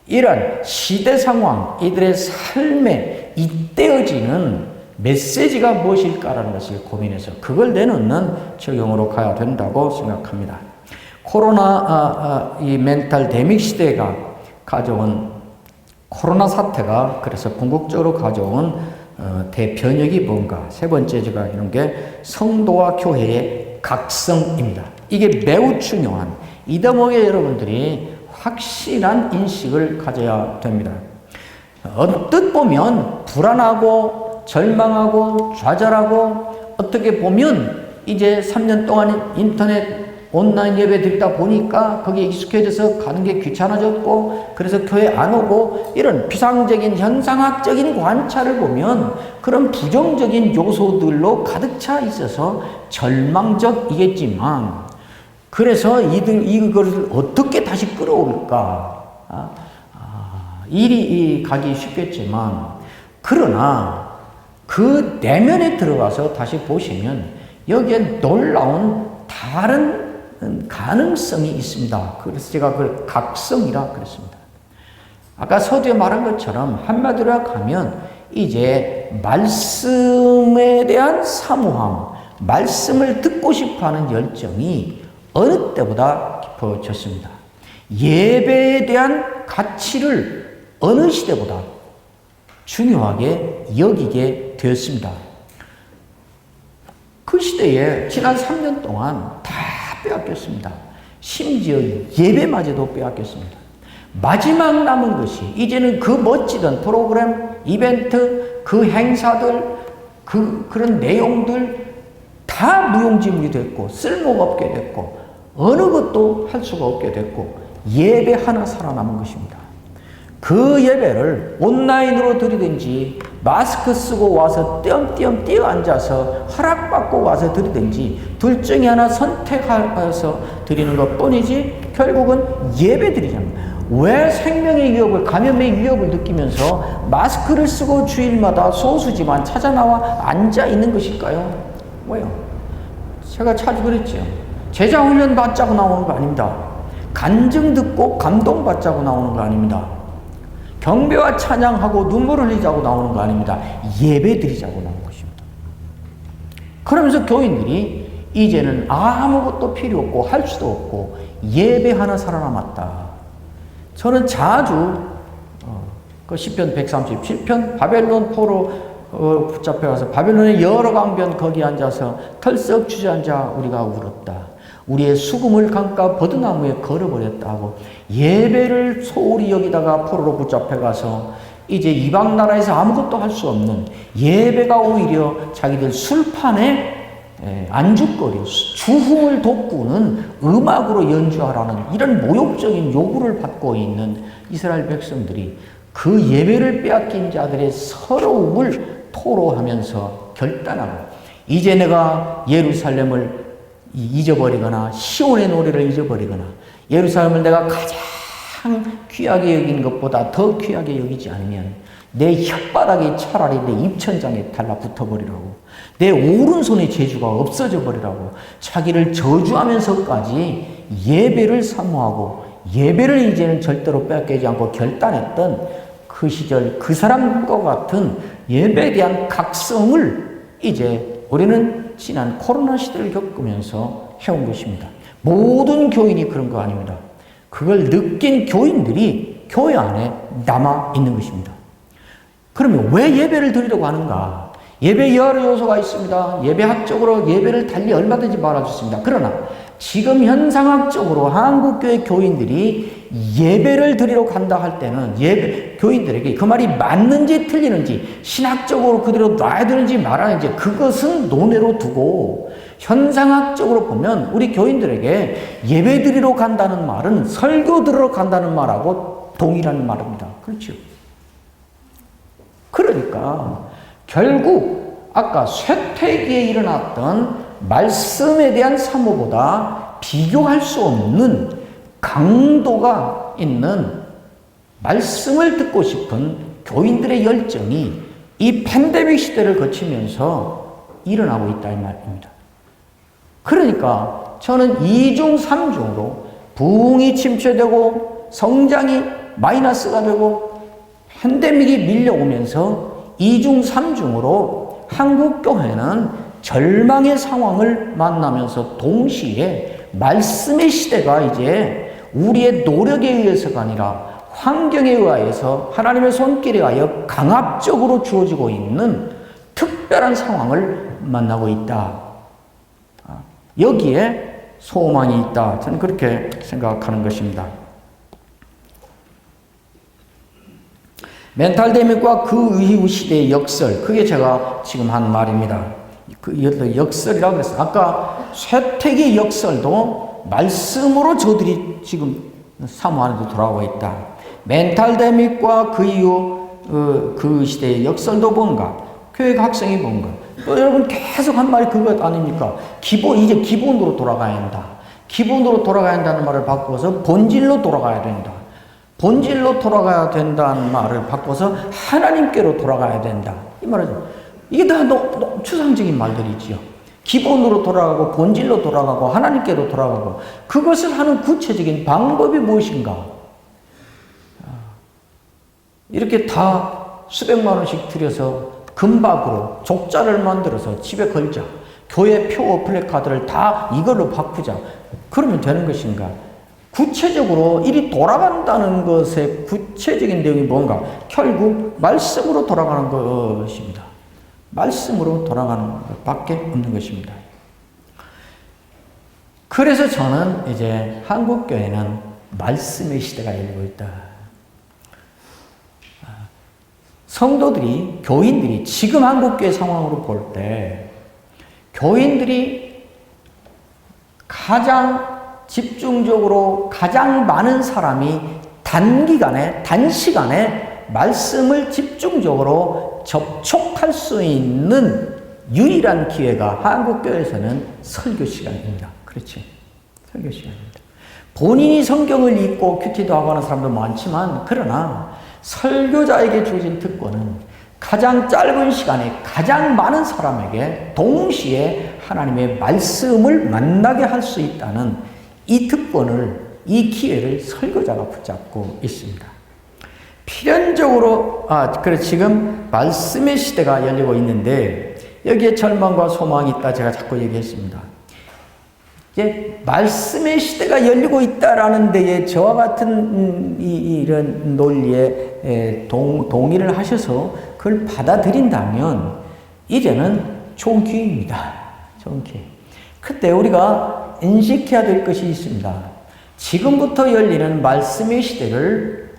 Speaker 1: 이런 시대 상황, 이들의 삶에 잇대어지는 메시지가 무엇일까라는 것을 고민해서 그걸 내놓는 적용으로 가야 된다고 생각합니다. 코로나 이 멘탈 데믹 시대가 가져온 코로나 사태가 그래서 궁극적으로 가져온 대변혁이 뭔가 세 번째 제가 이런 게 성도와 교회의 각성입니다. 이게 매우 중요한 이 대목에 여러분들이 확실한 인식을 가져야 됩니다. 언뜻 보면 불안하고 절망하고 좌절하고 어떻게 보면 이제 3년 동안 인터넷 온라인 예배 드리다 보니까 거기에 익숙해져서 가는 게 귀찮아졌고 그래서 교회 안 오고 이런 비상적인 현상학적인 관찰을 보면 그런 부정적인 요소들로 가득 차 있어서 절망적이겠지만 그래서 이것을 어떻게 다시 끌어올까 일이 가기 쉽겠지만 그러나 그 내면에 들어가서 다시 보시면 여기에 놀라운 다른 가능성이 있습니다. 그래서 제가 그걸 각성이라 그랬습니다. 아까 서두에 말한 것처럼 한마디로 가면 이제 말씀에 대한 사모함, 말씀을 듣고 싶어하는 열정이 어느 때보다 깊어졌습니다. 예배에 대한 가치를 어느 시대보다 중요하게 여기게 되었습니다. 그 시대에 지난 3년 동안 다 빼앗겼습니다. 심지어 예배마저도 빼앗겼습니다. 마지막 남은 것이 이제는 그 멋지던 프로그램, 이벤트, 그 행사들, 그런 내용들 다 무용지물이 됐고 쓸모가 없게 됐고 어느 것도 할 수가 없게 됐고 예배 하나 살아남은 것입니다. 그 예배를 온라인으로 드리든지 마스크 쓰고 와서 띄엄띄엄 뛰어 앉아서 허락받고 와서 드리든지 둘 중에 하나 선택해서 드리는 것 뿐이지 결국은 예배 드리잖아요. 왜 생명의 위협을 감염의 위협을 느끼면서 마스크를 쓰고 주일마다 소수지만 찾아 나와 앉아 있는 것일까요? 뭐요? 제가 자주 그랬죠. 제자 훈련 받자고 나오는 거 아닙니다. 간증 듣고 감동 받자고 나오는 거 아닙니다. 경배와 찬양하고 눈물 흘리자고 나오는 거 아닙니다. 예배 드리자고 나오는 것입니다. 그러면서 교인들이 이제는 아무것도 필요 없고 할 수도 없고 예배 하나 살아남았다. 저는 자주 그 시편 137편 바벨론 포로 붙잡혀가서 바벨론의 여러 강변 거기 앉아서 털썩 주저앉아 우리가 울었다. 우리의 수금을 강가 버드나무에 걸어버렸다 하고 예배를 소홀히 여기다가 포로로 붙잡혀가서 이제 이방 나라에서 아무것도 할 수 없는 예배가 오히려 자기들 술판에 안주거리, 주흥을 돋구는 음악으로 연주하라는 이런 모욕적인 요구를 받고 있는 이스라엘 백성들이 그 예배를 빼앗긴 자들의 서러움을 토로하면서 결단하고 이제 내가 예루살렘을 잊어버리거나 시온의 노래를 잊어버리거나 예루살렘을 내가 가장 귀하게 여긴 것보다 더 귀하게 여기지 않으면 내 혓바닥에 차라리 내 입천장에 달라붙어버리라고 내 오른손의 재주가 없어져 버리라고 자기를 저주하면서까지 예배를 사모하고 예배를 이제는 절대로 빼앗기지 않고 결단했던 그 시절 그 사람과 같은 예배에 대한 각성을 이제 우리는 지난 코로나 시대를 겪으면서 해온 것입니다. 모든 교인이 그런 거 아닙니다. 그걸 느낀 교인들이 교회 안에 남아 있는 것입니다. 그러면 왜 예배를 드리려고 하는가? 예배 여러 요소가 있습니다. 예배학적으로 예배를 달리 얼마든지 말할 수 있습니다. 그러나 지금 현상학적으로 한국교회 교인들이 예배를 드리러 간다 할 때는 예배 교인들에게 그 말이 맞는지 틀리는지 신학적으로 그대로 놔야 되는지 말아야 되는지 그것은 논외로 두고 현상학적으로 보면 우리 교인들에게 예배 드리러 간다는 말은 설교 들으러 간다는 말하고 동일한 말입니다. 그렇죠? 그러니까 결국 아까 쇠퇴기에 일어났던 말씀에 대한 사모보다 비교할 수 없는 강도가 있는 말씀을 듣고 싶은 교인들의 열정이 이 팬데믹 시대를 거치면서 일어나고 있다 이 말입니다. 그러니까 저는 2중 3중으로 부흥이 침체되고 성장이 마이너스가 되고 팬데믹이 밀려오면서 2중 3중으로 한국교회는 절망의 상황을 만나면서 동시에 말씀의 시대가 이제 우리의 노력에 의해서가 아니라 환경에 의해서 하나님의 손길에 의하여 강압적으로 주어지고 있는 특별한 상황을 만나고 있다. 여기에 소망이 있다. 저는 그렇게 생각하는 것입니다. 멘탈 데믹과 그 이후 시대의 역설, 그게 제가 지금 한 말입니다. 그 역설이라고 그랬어요. 아까 쇠퇴기 역설도 말씀으로 저들이 지금 사모하는 데 돌아오고 있다. 멘탈 데믹과 그 이후 그 시대의 역설도 뭔가, 교회 학생이 뭔가. 또 여러분 계속 한 말이 그것 아닙니까? 이제 기본으로 돌아가야 한다. 기본으로 돌아가야 한다는 말을 바꿔서 본질로 돌아가야 된다. 본질로 돌아가야 된다는 말을 바꿔서 하나님께로 돌아가야 된다. 이 말이죠. 이게 다 너무 추상적인 말들이지요. 기본으로 돌아가고 본질로 돌아가고 하나님께로 돌아가고 그것을 하는 구체적인 방법이 무엇인가? 이렇게 다 수백만 원씩 들여서 금박으로 족자를 만들어서 집에 걸자. 교회 표 플래카드를 다 이걸로 바꾸자. 그러면 되는 것인가? 구체적으로 일이 돌아간다는 것의 구체적인 내용이 뭔가? 결국 말씀으로 돌아가는 것입니다. 말씀으로 돌아가는 것밖에 없는 것입니다. 그래서 저는 이제 한국교회는 말씀의 시대가 열리고 있다. 성도들이, 교인들이 지금 한국교회 상황으로 볼 때 교인들이 가장 집중적으로 가장 많은 사람이 단시간에 말씀을 집중적으로 접촉할 수 있는 유일한 기회가 한국교회에서는 설교 시간입니다. 그렇지? 설교 시간입니다. 본인이 성경을 읽고 큐티도 하고 하는 사람도 많지만 그러나 설교자에게 주어진 특권은 가장 짧은 시간에 가장 많은 사람에게 동시에 하나님의 말씀을 만나게 할 수 있다는 이 특권을, 이 기회를 설교자가 붙잡고 있습니다. 필연적으로, 그래, 지금 말씀의 시대가 열리고 있는데, 여기에 절망과 소망이 있다, 제가 자꾸 얘기했습니다. 이제, 말씀의 시대가 열리고 있다라는 데에 저와 같은 이런 논리에 동의를 하셔서 그걸 받아들인다면, 이제는 좋은 기회입니다. 좋은 기회. 그때 우리가 인식해야 될 것이 있습니다. 지금부터 열리는 말씀의 시대를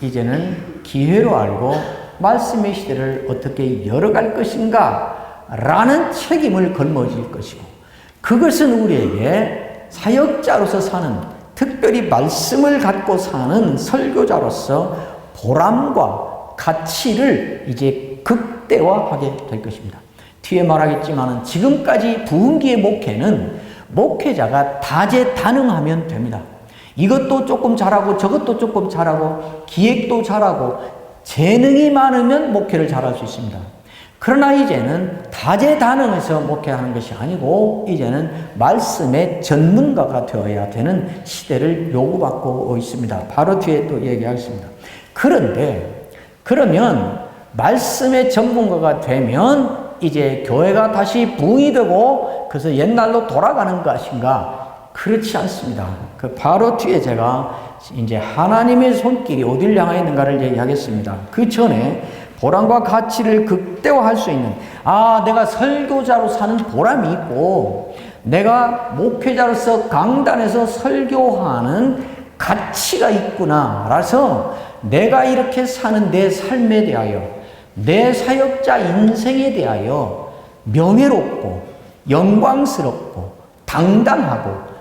Speaker 1: 이제는 기회로 알고 말씀의 시대를 어떻게 열어갈 것인가 라는 책임을 걸머질 것이고 그것은 우리에게 사역자로서 사는 특별히 말씀을 갖고 사는 설교자로서 보람과 가치를 이제 극대화하게 될 것입니다. 뒤에 말하겠지만 지금까지 부흥기의 목회는 목회자가 다재다능하면 됩니다. 이것도 조금 잘하고 저것도 조금 잘하고 기획도 잘하고 재능이 많으면 목회를 잘할 수 있습니다. 그러나 이제는 다재다능해서 목회하는 것이 아니고 이제는 말씀의 전문가가 되어야 되는 시대를 요구받고 있습니다. 바로 뒤에 또 얘기하겠습니다. 그러면 말씀의 전문가가 되면 이제 교회가 다시 부흥이 되고 그래서 옛날로 돌아가는 것인가? 그렇지 않습니다. 그 바로 뒤에 제가 이제 하나님의 손길이 어디를 향하여 있는가를 얘기하겠습니다. 그 전에 보람과 가치를 극대화할 수 있는 내가 설교자로 사는 보람이 있고 내가 목회자로서 강단에서 설교하는 가치가 있구나. 라서 내가 이렇게 사는 내 삶에 대하여 내 사역자 인생에 대하여 명예롭고 영광스럽고 당당하고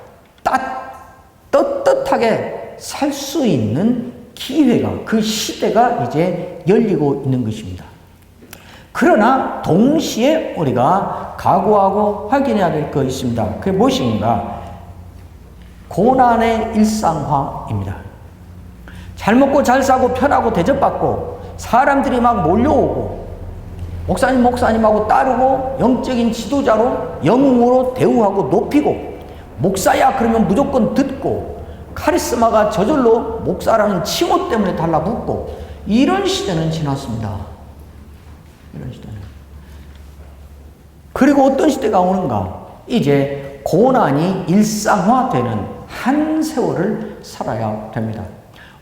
Speaker 1: 떳떳하게 살 수 있는 기회가 그 시대가 이제 열리고 있는 것입니다. 그러나 동시에 우리가 각오하고 확인해야 될 것 있습니다. 그게 무엇인가? 고난의 일상화입니다. 잘 먹고 잘 사고 편하고 대접받고 사람들이 막 몰려오고 목사님하고 따르고 영적인 지도자로 영웅으로 대우하고 높이고 목사야 그러면 무조건 듣고 카리스마가 저절로 목사라는 칭호 때문에 달라붙고 이런 시대는 지났습니다. 이런 시대는. 그리고 어떤 시대가 오는가? 이제 고난이 일상화되는 한 세월을 살아야 됩니다.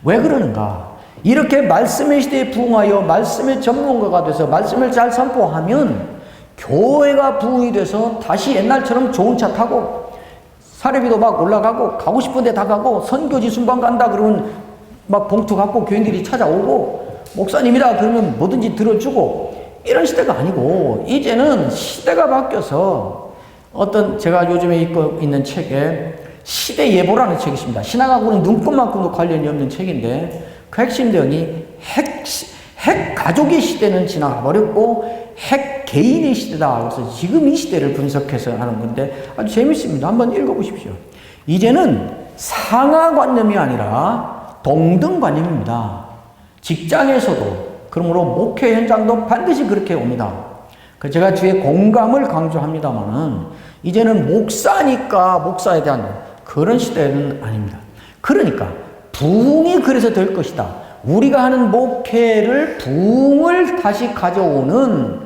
Speaker 1: 왜 그러는가? 이렇게 말씀의 시대에 부응하여 말씀의 전문가가 돼서 말씀을 잘 선포하면 교회가 부응이 돼서 다시 옛날처럼 좋은 차 타고 사례비도 막 올라가고 가고 싶은 데 다 가고 선교지 순방 간다 그러면 막 봉투 갖고 교인들이 찾아오고 목사님이다 그러면 뭐든지 들어주고 이런 시대가 아니고 이제는 시대가 바뀌어서 어떤 제가 요즘에 읽고 있는 책에 시대 예보라는 책이 있습니다. 신앙하고는 눈꽃만큼도 관련이 없는 책인데 그 핵심 내용이 핵 가족의 시대는 지나가버렸고 핵 개인의 시대다. 그래서 지금 이 시대를 분석해서 하는 건데 아주 재밌습니다. 한번 읽어보십시오. 이제는 상하관념이 아니라 동등관념입니다. 직장에서도 그러므로 목회 현장도 반드시 그렇게 옵니다. 제가 뒤에 공감을 강조합니다만은 이제는 목사니까 목사에 대한 그런 시대는 아닙니다. 그러니까 부흥이 그래서 될 것이다. 우리가 하는 목회를 부흥을 다시 가져오는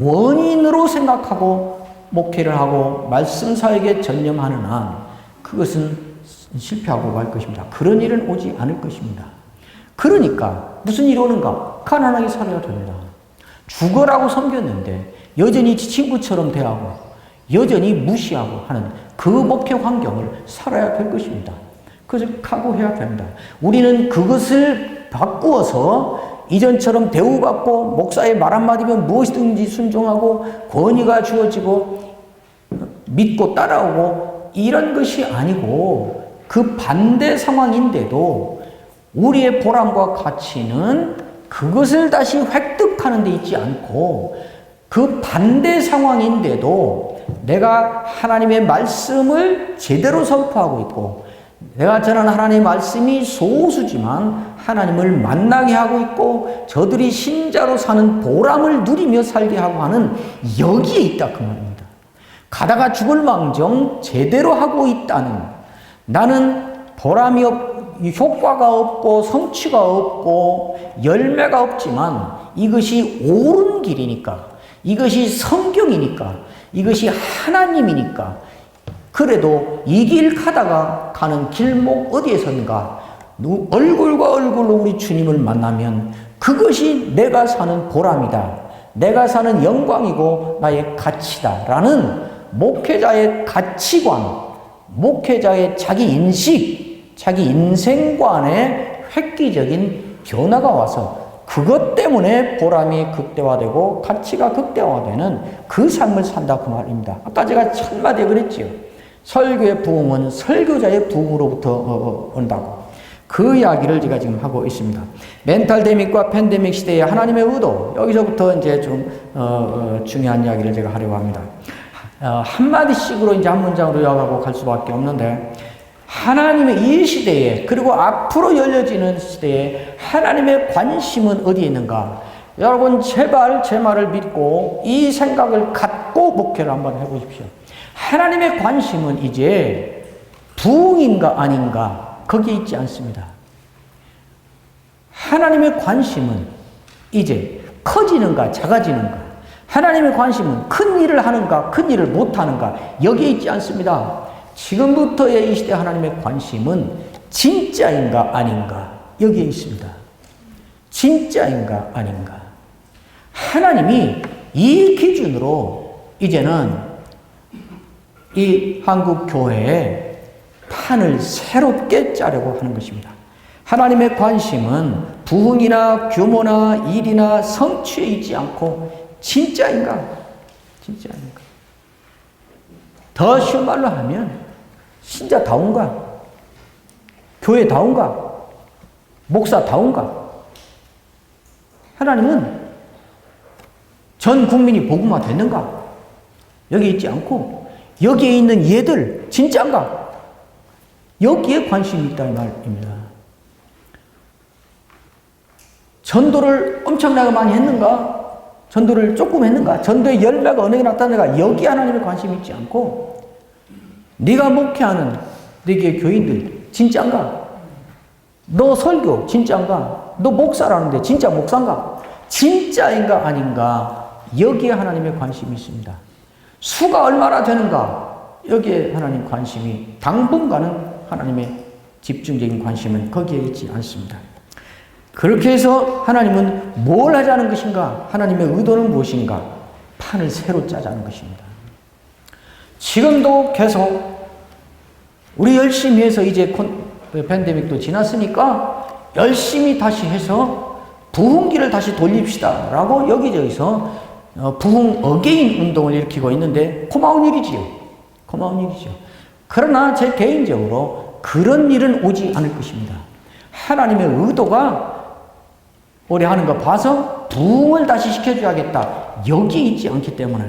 Speaker 1: 원인으로 생각하고 목회를 하고 말씀 사역에 전념하는 한 그것은 실패하고 말 것입니다. 그런 일은 오지 않을 것입니다. 그러니까 무슨 일이 오는가? 가난하게 살아야 됩니다. 죽어라고 섬겼는데 여전히 친구처럼 대하고 여전히 무시하고 하는 그 목회 환경을 살아야 될 것입니다. 그것을 각오해야 됩니다. 우리는 그것을 바꾸어서 이전처럼 대우받고 목사의 말 한마디면 무엇이든지 순종하고 권위가 주어지고 믿고 따라오고 이런 것이 아니고 그 반대 상황인데도 우리의 보람과 가치는 그것을 다시 획득하는 데 있지 않고 그 반대 상황인데도 내가 하나님의 말씀을 제대로 선포하고 있고 내가 전하는 하나님의 말씀이 소수지만 하나님을 만나게 하고 있고 저들이 신자로 사는 보람을 누리며 살게 하고 하는 여기에 있다 그 말입니다. 가다가 죽을 망정 제대로 하고 있다는 나는 보람이 효과가 없고 성취가 없고 열매가 없지만 이것이 옳은 길이니까 이것이 성경이니까 이것이 하나님이니까 그래도 이 길 가다가 가는 길목 어디에선가 얼굴과 얼굴로 우리 주님을 만나면 그것이 내가 사는 보람이다. 내가 사는 영광이고 나의 가치다. 라는 목회자의 가치관, 목회자의 자기 인식, 자기 인생관의 획기적인 변화가 와서 그것 때문에 보람이 극대화되고 가치가 극대화되는 그 삶을 산다 그 말입니다. 아까 제가 첫마디에 그랬지요. 설교의 부흥은 설교자의 부흥으로부터 온다고. 그 이야기를 제가 지금 하고 있습니다. 멘탈 데믹과 팬데믹 시대의 하나님의 의도, 여기서부터 이제 좀 중요한 이야기를 제가 하려고 합니다. 한마디씩으로 이제 한 문장으로 요약하고 갈 수밖에 없는데, 하나님의 이 시대에, 그리고 앞으로 열려지는 시대에 하나님의 관심은 어디에 있는가? 여러분, 제발 제 말을 믿고 이 생각을 갖고 목회를 한번 해보십시오. 하나님의 관심은 이제 부흥인가 아닌가 거기에 있지 않습니다. 하나님의 관심은 이제 커지는가 작아지는가, 하나님의 관심은 큰 일을 하는가 큰 일을 못하는가 여기에 있지 않습니다. 지금부터의 이 시대 하나님의 관심은 진짜인가 아닌가 여기에 있습니다. 진짜인가 아닌가. 하나님이 이 기준으로 이제는 이 한국 교회에 판을 새롭게 짜려고 하는 것입니다. 하나님의 관심은 부흥이나 규모나 일이나 성취에 있지 않고 진짜인가? 진짜인가? 더 쉬운 말로 하면 신자다운가? 교회다운가? 목사다운가? 하나님은 전 국민이 복음화 됐는가? 여기 있지 않고 여기에 있는 얘들 진짜인가? 여기에 관심이 있다 이 말입니다. 전도를 엄청나게 많이 했는가? 전도를 조금 했는가? 전도의 열매가 어느 게 나타나는가? 여기 하나님의 관심이 있지 않고 네가 목회하는 네게 교인들 진짜인가? 너 설교 진짜인가? 너 목사라는데 진짜 목사인가? 진짜인가 아닌가? 여기에 하나님의 관심이 있습니다. 수가 얼마나 되는가? 여기에 하나님 관심이, 당분간은 하나님의 집중적인 관심은 거기에 있지 않습니다. 그렇게 해서 하나님은 뭘 하자는 것인가? 하나님의 의도는 무엇인가? 판을 새로 짜자는 것입니다. 지금도 계속 우리 열심히 해서 이제 팬데믹도 지났으니까 열심히 다시 해서 부흥기를 다시 돌립시다 라고 여기저기서 부흥 어게인 운동을 일으키고 있는데 고마운 일이지요. 고마운 일이죠. 그러나 제 개인적으로 그런 일은 오지 않을 것입니다. 하나님의 의도가 올해 하는 거 봐서 부흥을 다시 시켜줘야겠다. 여기 있지 않기 때문에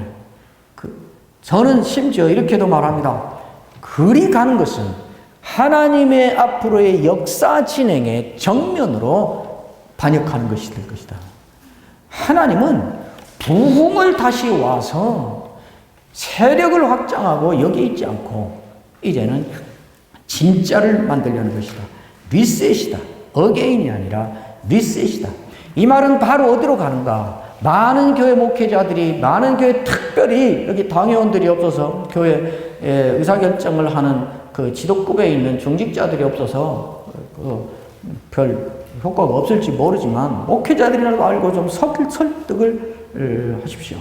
Speaker 1: 저는 심지어 이렇게도 말합니다. 그리 가는 것은 하나님의 앞으로의 역사 진행의 정면으로 반역하는 것이 될 것이다. 하나님은 부흥을 다시 와서 세력을 확장하고 여기 있지 않고 이제는 진짜를 만들려는 것이다. 리셋이다. 어게인이 아니라 리셋이다. 이 말은 바로 어디로 가는가? 많은 교회 목회자들이, 많은 교회 특별히 여기 당회원들이 없어서 교회 의사결정을 하는 그 지도급에 있는 중직자들이 없어서 별 효과가 없을지 모르지만 목회자들이라고 알고 좀 설득을 하십시오.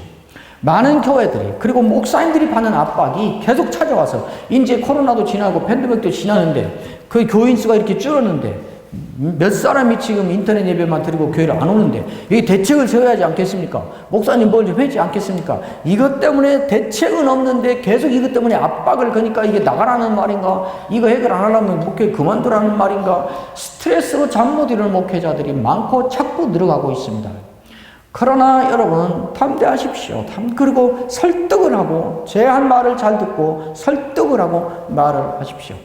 Speaker 1: 많은 교회들이 그리고 목사님들이 받는 압박이 계속 찾아와서 이제 코로나도 지나고 팬데믹도 지나는데 그 교인 수가 이렇게 줄었는데 몇 사람이 지금 인터넷 예배만 드리고 교회를 안 오는데 여기 대책을 세워야 하지 않겠습니까? 목사님 뭘 좀 해야지 않겠습니까? 이것 때문에 대책은 없는데 계속 이것 때문에 압박을 거니까 이게 나가라는 말인가? 이거 해결 안 하려면 목회 그만두라는 말인가? 스트레스로 잠 못 이루는 목회자들이 많고 자꾸 늘어가고 있습니다. 그러나 여러분 담대하십시오. 그리고 설득을 하고 제 한 말을 잘 듣고 설득을 하고 말을 하십시오.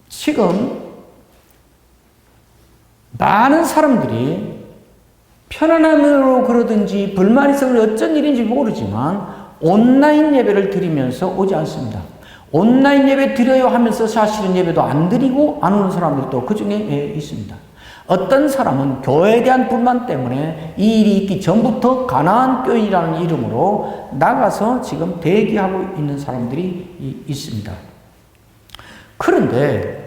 Speaker 1: 지금 많은 사람들이 편안함으로 그러든지 불만이 있어서 어쩐 일인지 모르지만 온라인 예배를 드리면서 오지 않습니다. 온라인 예배 드려요 하면서 사실은 예배도 안 드리고 안 오는 사람들도 그 중에 있습니다. 어떤 사람은 교회에 대한 불만 때문에 이 일이 있기 전부터 가나안 교인이라는 이름으로 나가서 지금 대기하고 있는 사람들이 있습니다. 그런데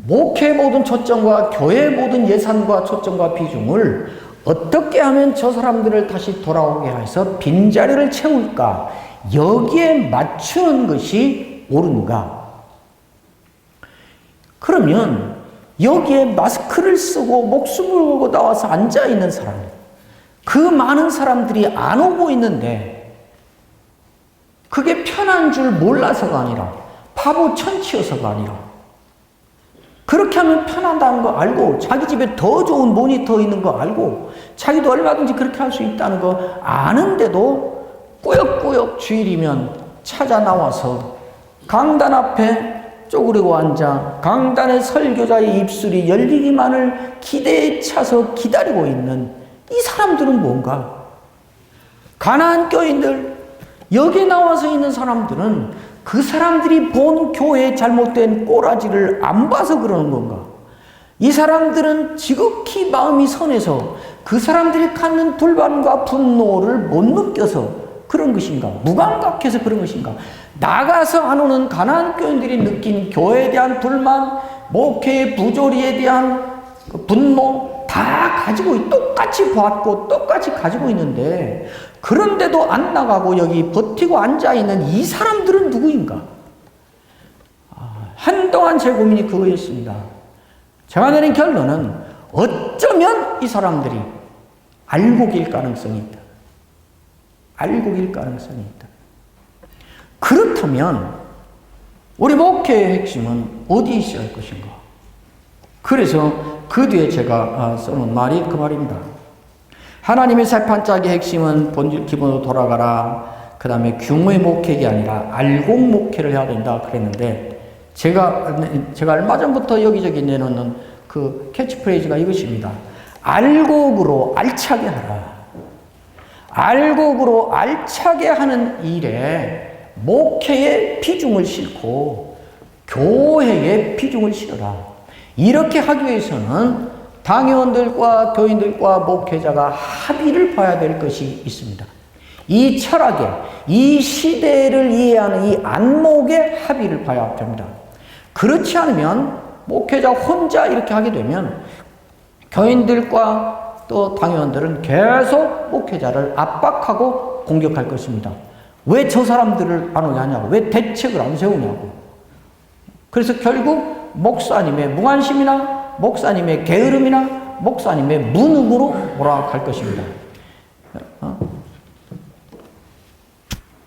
Speaker 1: 목회의 모든 초점과 교회의 모든 예산과 초점과 비중을 어떻게 하면 저 사람들을 다시 돌아오게 해서 빈자리를 채울까? 여기에 맞추는 것이 옳은가? 그러면 여기에 마스크를 쓰고 목숨을 걸고 나와서 앉아있는 사람, 그 많은 사람들이 안 오고 있는데 그게 편한 줄 몰라서가 아니라 바보 천치여서가 아니라 그렇게 하면 편하다는 거 알고 자기 집에 더 좋은 모니터 있는 거 알고 자기도 얼마든지 그렇게 할 수 있다는 거 아는데도 꾸역꾸역 주일이면 찾아 나와서 강단 앞에 쪼그리고 앉아 강단의 설교자의 입술이 열리기만을 기대에 차서 기다리고 있는 이 사람들은 뭔가? 가나안 교인들, 여기 나와서 있는 사람들은 그 사람들이 본 교회의 잘못된 꼬라지를 안 봐서 그러는 건가? 이 사람들은 지극히 마음이 선해서 그 사람들이 갖는 불만과 분노를 못 느껴서 그런 것인가? 무감각해서 그런 것인가? 나가서 안 오는 가나안 교인들이 느낀 교회에 대한 불만, 목회의 부조리에 대한 분노 다 가지고 똑같이 봤고 똑같이 가지고 있는데 그런데도 안 나가고 여기 버티고 앉아있는 이 사람들은 누구인가? 한동안 제 고민이 그거였습니다. 제가 내린 결론은 어쩌면 이 사람들이 알곡일 가능성이 있다. 알곡일 가능성이 있다. 그렇다면 우리 목회의 핵심은 어디에 있어야 할 것인가? 그래서 그 뒤에 제가 써놓은 말이 그 말입니다. 하나님의 세판짝의 핵심은 본질 기본으로 돌아가라. 그 다음에 규모의 목회가 아니라 알곡 목회를 해야 된다 그랬는데 제가 얼마 전부터 여기저기 내놓는 그 캐치프레이즈가 이것입니다. 알곡으로 알차게 하라. 알곡으로 알차게 하는 일에 목회에 비중을 싣고 교회에 비중을 실어라. 이렇게 하기 위해서는 당회원들과 교인들과 목회자가 합의를 봐야 될 것이 있습니다. 이 철학에, 이 시대를 이해하는 이 안목에 합의를 봐야 됩니다. 그렇지 않으면 목회자 혼자 이렇게 하게 되면 교인들과 또 당회원들은 계속 목회자를 압박하고 공격할 것입니다. 왜 저 사람들을 안 오게 하냐고, 왜 대책을 안 세우냐고. 그래서 결국 목사님의 무관심이나 목사님의 게으름이나 목사님의 무능으로 몰아갈 것입니다.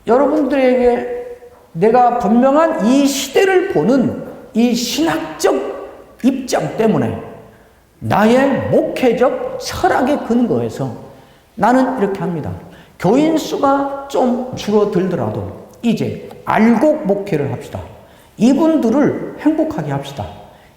Speaker 1: 여러분들에게 내가 분명한 이 시대를 보는 이 신학적 입장 때문에 나의 목회적 철학의 근거에서 나는 이렇게 합니다. 교인 수가 좀 줄어들더라도 이제 알곡 목회를 합시다. 이분들을 행복하게 합시다.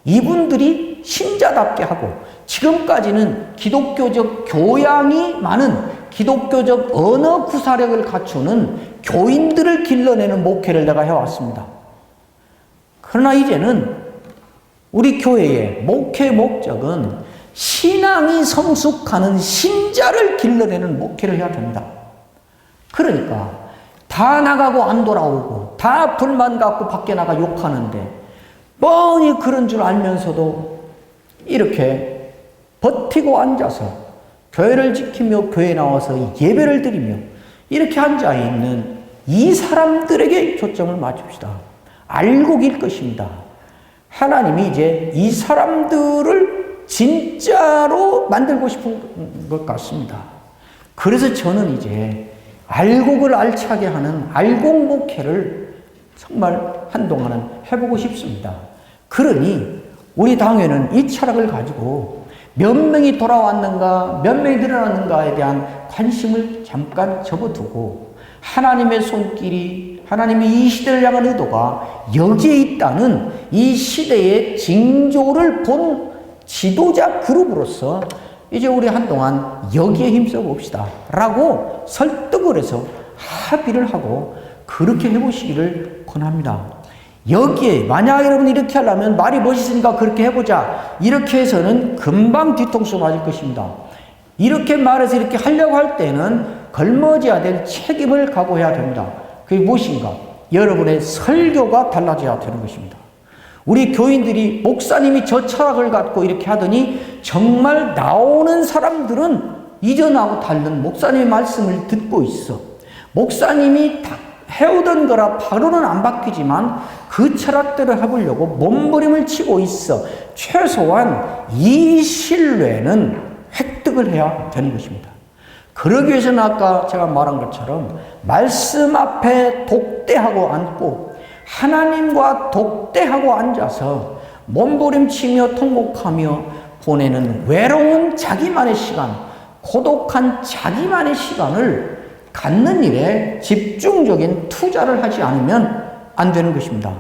Speaker 1: 이분들이 신자답게 하고 지금까지는 기독교적 교양이 많은 기독교적 언어 구사력을 갖추는 교인들을 길러내는 목회를 내가 해왔습니다. 그러나 이제는 우리 교회의 목회 목적은 신앙이 성숙하는 신자를 길러내는 목회를 해야 됩니다. 그러니까 다 나가고 안 돌아오고 다 불만 갖고 밖에 나가 욕하는데 뻔히 그런 줄 알면서도 이렇게 버티고 앉아서 교회를 지키며 교회에 나와서 예배를 드리며 이렇게 앉아있는 이 사람들에게 초점을 맞춥시다. 알곡일 것입니다. 하나님이 이제 이 사람들을 진짜로 만들고 싶은 것 같습니다. 그래서 저는 이제 알곡을 알차게 하는 알곡 목회를 정말 한동안은 해보고 싶습니다. 그러니 우리 당회는 이 철학을 가지고 몇 명이 돌아왔는가, 몇 명이 늘어났는가에 대한 관심을 잠깐 접어두고 하나님의 손길이, 하나님의 이 시대를 향한 의도가 여기에 있다는 이 시대의 징조를 본 지도자 그룹으로서 이제 우리 한동안 여기에 힘써 봅시다 라고 설득을 해서 합의를 하고 그렇게 해보시기를 권합니다. 여기에 만약 여러분 이렇게 하려면 말이 멋있으니까 그렇게 해보자 이렇게 해서는 금방 뒤통수 맞을 것입니다. 이렇게 말해서 이렇게 하려고 할 때는 걸머져야 될 책임을 각오해야 됩니다. 그게 무엇인가? 여러분의 설교가 달라져야 되는 것입니다. 우리 교인들이 목사님이 저 철학을 갖고 이렇게 하더니 정말 나오는 사람들은 이전하고 다른 목사님의 말씀을 듣고 있어. 목사님이 다 해오던 거라 바로는 안 바뀌지만 그 철학대로 해보려고 몸부림을 치고 있어. 최소한 이 신뢰는 획득을 해야 되는 것입니다. 그러기 위해서는 아까 제가 말한 것처럼 말씀 앞에 독대하고 앉고 하나님과 독대하고 앉아서 몸부림치며 통곡하며 보내는 외로운 자기만의 시간, 고독한 자기만의 시간을 갖는 일에 집중적인 투자를 하지 않으면 안 되는 것입니다.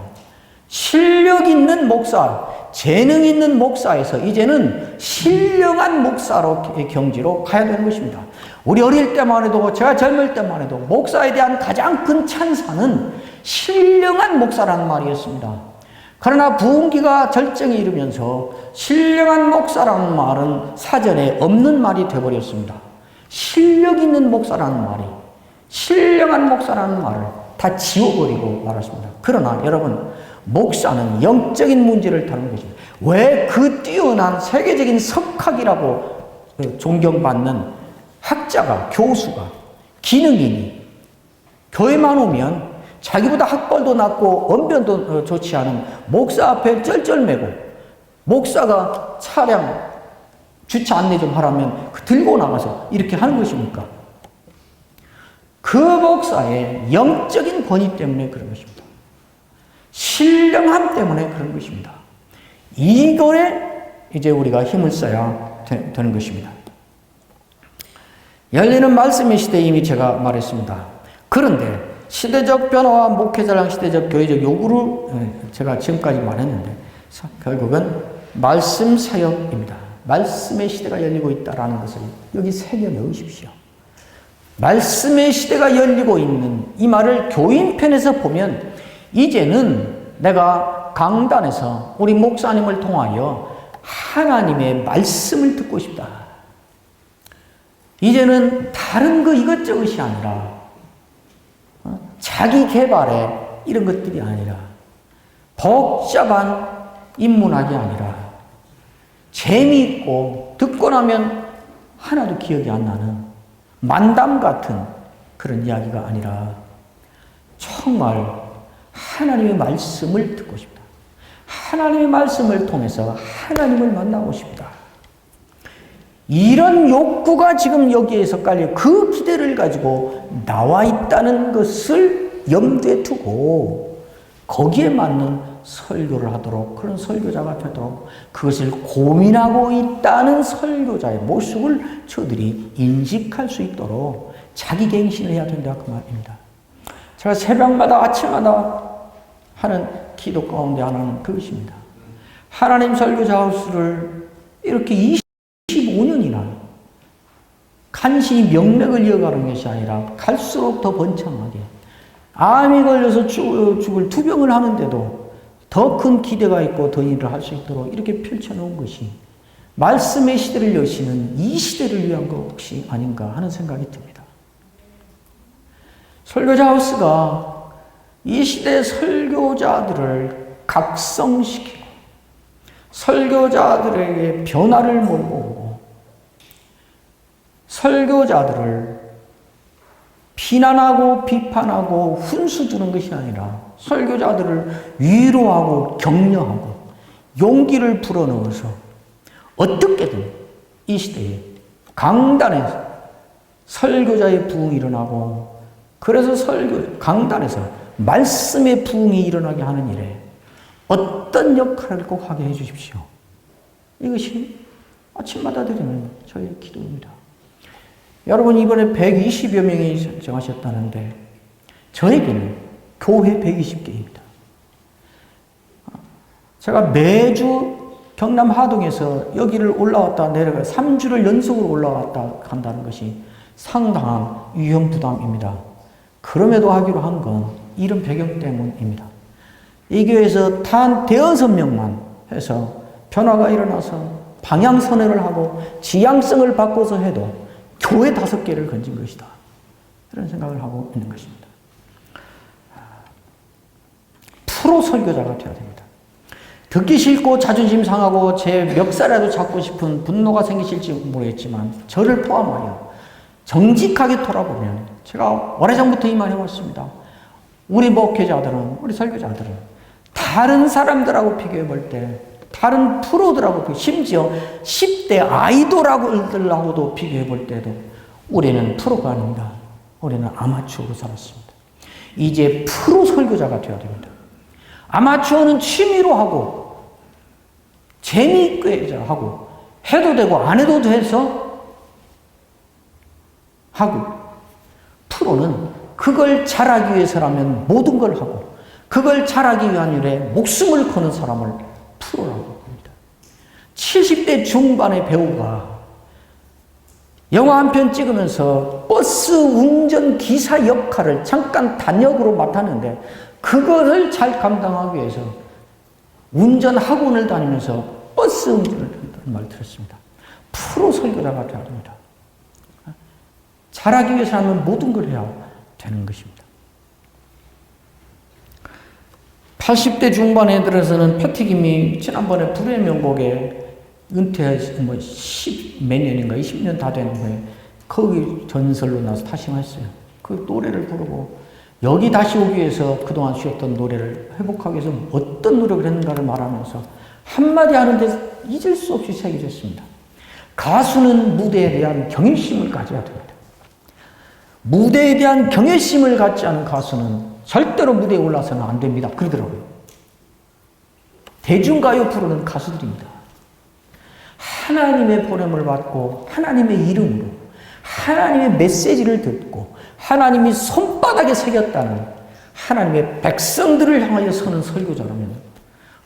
Speaker 1: 실력 있는 목사, 재능 있는 목사에서 이제는 신령한 목사로 경지로 가야 되는 것입니다. 우리 어릴 때만 해도, 제가 젊을 때만 해도 목사에 대한 가장 큰 찬사는 신령한 목사라는 말이었습니다. 그러나 부흥기가 절정에 이르면서 신령한 목사라는 말은 사전에 없는 말이 되어버렸습니다. 실력 있는 목사라는 말이, 신령한 목사라는 말을 다 지워버리고 말았습니다. 그러나 여러분, 목사는 영적인 문제를 다루는 것입니다. 왜 그 뛰어난 세계적인 석학이라고 존경받는 학자가, 교수가, 기능인이 교회만 오면 자기보다 학벌도 낮고 언변도 좋지 않은 목사 앞에 쩔쩔매고 목사가 차량 주차 안내 좀 하라면 들고 나가서 이렇게 하는 것입니까? 그 목사의 영적인 권위 때문에 그런 것입니다. 신령함 때문에 그런 것입니다. 이거에 이제 우리가 힘을 써야 되는 것입니다. 열리는 말씀의 시대에 이미 제가 말했습니다. 그런데 시대적 변화와 목회자랑 시대적 교회적 요구로 제가 지금까지 말했는데 결국은 말씀 사역입니다. 말씀의 시대가 열리고 있다는 것을 여기 새겨 넣으십시오. 말씀의 시대가 열리고 있는 이 말을 교인편에서 보면 이제는 내가 강단에서 우리 목사님을 통하여 하나님의 말씀을 듣고 싶다. 이제는 다른 거 이것저것이 아니라 자기 개발에 이런 것들이 아니라 복잡한 인문학이 아니라 재미있고 듣고 나면 하나도 기억이 안 나는 만담 같은 그런 이야기가 아니라 정말 하나님의 말씀을 듣고 싶다. 하나님의 말씀을 통해서 하나님을 만나고 싶다. 이런 욕구가 지금 여기에서 깔려 그 기대를 가지고 나와 있다는 것을 염두에 두고 거기에 맞는 설교를 하도록 그런 설교자가 되도록 그것을 고민하고 있다는 설교자의 모습을 저들이 인식할 수 있도록 자기 갱신을 해야 된다 그 말입니다. 제가 새벽마다 아침마다 하는 기도 가운데 하나는 그것입니다. 하나님 설교자 하우스를 이렇게 25년이나 간신히 명맥을 이어가는 것이 아니라 갈수록 더 번창하게 암이 걸려서 죽을 투병을 하는데도 더 큰 기대가 있고 더 일을 할 수 있도록 이렇게 펼쳐놓은 것이 말씀의 시대를 여시는 이 시대를 위한 것이 아닌가 하는 생각이 듭니다. 설교자 하우스가 이 시대의 설교자들을 각성시키고 설교자들에게 변화를 몰고 오고 설교자들을 비난하고 비판하고 훈수 두는 것이 아니라 설교자들을 위로하고 격려하고 용기를 불어넣어서 어떻게든 이 시대에 강단에서 설교자의 부흥이 일어나고 그래서 강단에서 말씀의 부흥이 일어나게 하는 일에 어떤 역할을 꼭 하게 해주십시오. 이것이 아침마다 드리는 저의 기도입니다. 여러분 이번에 120여 명이 신청하셨다는데 저에게는 교회 120개입니다. 제가 매주 경남 하동에서 여기를 올라왔다 내려가 3주를 연속으로 올라왔다 한다는 것이 상당한 위험 부담입니다. 그럼에도 하기로 한 건 이런 배경 때문입니다. 이 교회에서 단 5명만 해서 변화가 일어나서 방향선회를 하고 지향성을 바꿔서 해도 교회 5개를 건진 것이다. 이런 생각을 하고 있는 것입니다. 프로 설교자가 되어야 됩니다. 듣기 싫고 자존심 상하고 제 멱살이라도 잡고 싶은 분노가 생기실지 모르겠지만 저를 포함하여 정직하게 돌아보면 제가 오래전부터 이 말 해왔습니다. 우리 목회자들은 우리 설교자들은 다른 사람들하고 비교해 볼 때 다른 프로들하고 심지어 10대 아이돌하고도 비교해 볼 때도 우리는 프로가 아닙니다. 우리는 아마추어로 살았습니다. 이제 프로 설교자가 되어야 됩니다. 아마추어는 취미로 하고 재미있게 하고 해도 되고 안 해도 돼서 하고 프로는 그걸 잘하기 위해서라면 모든 걸 하고 그걸 잘하기 위한 일에 목숨을 거는 사람을 프로라고 합니다. 70대 중반의 배우가 영화 한 편 찍으면서 버스 운전 기사 역할을 잠깐 단역으로 맡았는데 그거를 잘 감당하기 위해서 운전 학원을 다니면서 버스 운전을 한다는 말을 들었습니다. 프로 설교자가 되어야 됩니다. 잘하기 위해서는 모든 걸 해야 되는 것입니다. 80대 중반에 들어서는 패티김이 지난번에 불의 명곡에 은퇴해서 10몇 년인가 20년 다 된 후에 거기 전설로 나서 다시 했어요. 그 노래를 부르고 여기 다시 오기 위해서 그동안 쉬었던 노래를 회복하기 위해서 어떤 노력을 했는가를 말하면서 한마디 하는데 잊을 수 없이 새겨졌습니다. 가수는 무대에 대한 경외심을 가져야 됩니다. 무대에 대한 경외심을 갖지 않은 가수는 절대로 무대에 올라서는 안 됩니다. 그러더라고요. 대중가요 프로는 가수들입니다. 하나님의 보냄을 받고 하나님의 이름으로 하나님의 메시지를 듣고 하나님이 손바닥에 새겼다는 하나님의 백성들을 향하여 서는 설교자라면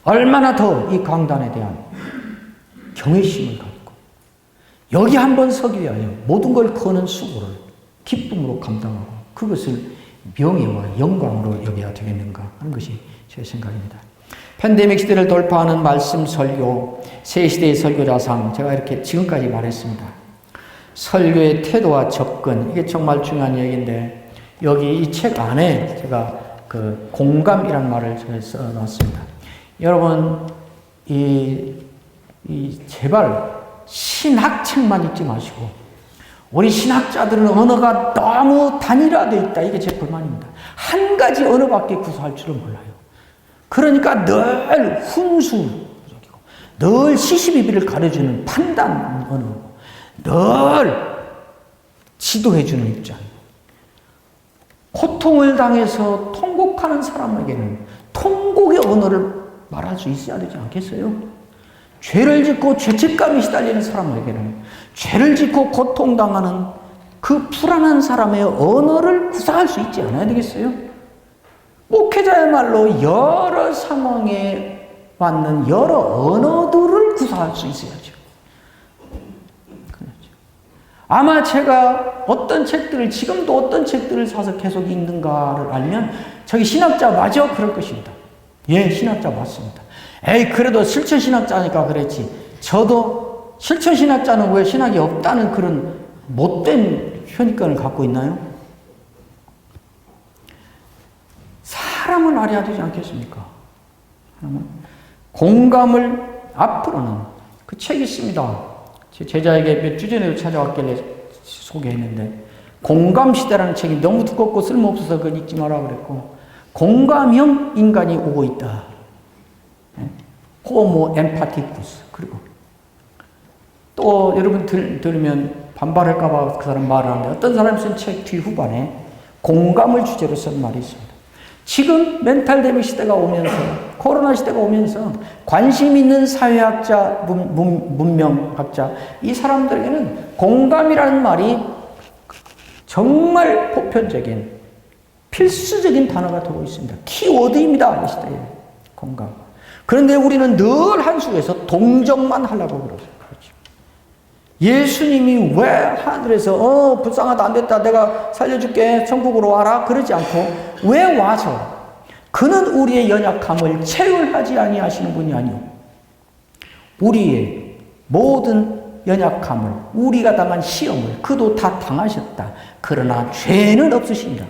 Speaker 1: 얼마나 더 이 강단에 대한 경외심을 가지고 여기 한번 서기 위하여 모든 걸 거는 수고를 기쁨으로 감당하고 그것을 명예와 영광으로 여겨야 되겠는가 하는 것이 제 생각입니다. 팬데믹 시대를 돌파하는 말씀 설교, 새 시대의 설교자상, 제가 이렇게 지금까지 말했습니다. 설교의 태도와 접근, 이게 정말 중요한 얘기인데 여기 이 책 안에 제가 그 공감이라는 말을 써놨습니다. 여러분, 제발 신학책만 읽지 마시고 우리 신학자들은 언어가 너무 단일화되어 있다. 이게 제 불만입니다. 한 가지 언어밖에 구사할 줄은 몰라요. 그러니까 늘 훈수적이고 늘 시시비비를 가려주는 판단 언어고 늘 지도해주는 입장. 고통을 당해서 통곡하는 사람에게는 통곡의 언어를 말할 수 있어야 되지 않겠어요? 죄를 짓고 죄책감이 시달리는 사람에게는 죄를 짓고 고통당하는 그 불안한 사람의 언어를 구사할 수 있지 않아야 되겠어요? 목회자야말로 여러 상황에 맞는 여러 언어들을 구사할 수 있어야죠. 아마 제가 어떤 책들을 지금도 어떤 책들을 사서 계속 읽는가를 알면 저기 신학자 맞아? 그럴 것입니다. 예, 신학자 맞습니다. 에이, 그래도 실천신학자니까 그랬지. 저도 실천신학자는 왜 신학이 없다는 그런 못된 편견을 갖고 있나요? 사람을 알아야 되지 않겠습니까? 공감을 앞으로는 그 책이 있습니다. 제 제자에게 몇 주 전에도 찾아왔길래 소개했는데 공감시대라는 책이 너무 두껍고 쓸모없어서 그걸 읽지 마라 그랬고 공감형 인간이 오고 있다. 호모 엠파티쿠스. 그리고 또 여러분 들으면 반발할까봐 그 사람 말을 하는데 어떤 사람이 쓴 책 뒤후반에 공감을 주제로 쓴 말이 있습니다. 지금 멘탈 데믹 시대가 오면서 코로나 시대가 오면서 관심 있는 사회학자, 문명학자 이 사람들에게는 공감이라는 말이 정말 보편적인 필수적인 단어가 되고 있습니다. 키워드입니다. 이 시대에 공감. 그런데 우리는 늘 한수에서 동정만 하려고 그러죠. 예수님이 왜 하늘에서 불쌍하다 안 됐다 내가 살려줄게 천국으로 와라 그러지 않고 왜 와서 그는 우리의 연약함을 체휼하지 아니하시는 분이 아니오 우리의 모든 연약함을 우리가 당한 시험을 그도 다 당하셨다. 그러나 죄는 없으십니다.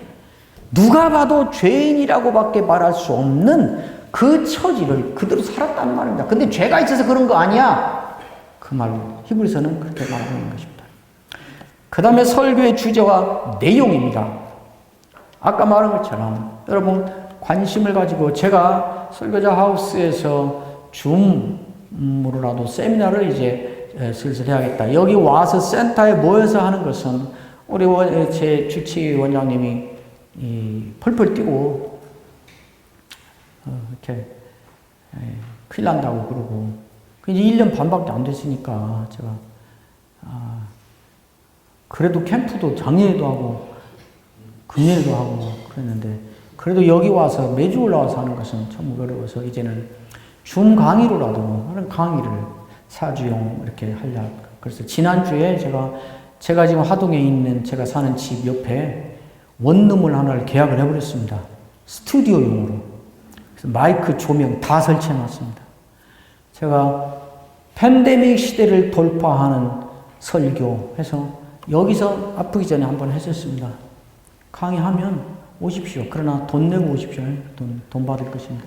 Speaker 1: 누가 봐도 죄인이라고밖에 말할 수 없는 그 처지를 그대로 살았다는 말입니다. 근데 죄가 있어서 그런 거 아니야. 그 말로 히브리서는 그렇게 말하는 것입니다. 그 다음에 설교의 주제와 내용입니다. 아까 말한 것처럼 여러분 관심을 가지고 제가 설교자 하우스에서 줌으로라도 세미나를 이제 슬슬 해야겠다. 여기 와서 센터에 모여서 하는 것은 우리 제 주치 원장님이 펄펄 뛰고 이렇게 큰일 난다고 그러고 이제 1년 반밖에 안 됐으니까 제가 그래도 캠프도 작년에도 하고 금년에도 하고 그랬는데 그래도 여기 와서 매주 올라와서 하는 것은 참 어려워서 이제는 줌 강의로라도 하는 강의를 4주용 이렇게 하려고 그래서 지난주에 제가 지금 하동에 있는 제가 사는 집 옆에 원룸을 하나를 계약을 해버렸습니다. 스튜디오용으로. 그래서 마이크 조명 다 설치해 놨습니다. 제가 팬데믹 시대를 돌파하는 설교 해서 여기서 아프기 전에 한번 했었습니다. 강의하면 오십시오. 그러나 돈 내고 오십시오. 돈 받을 것입니다.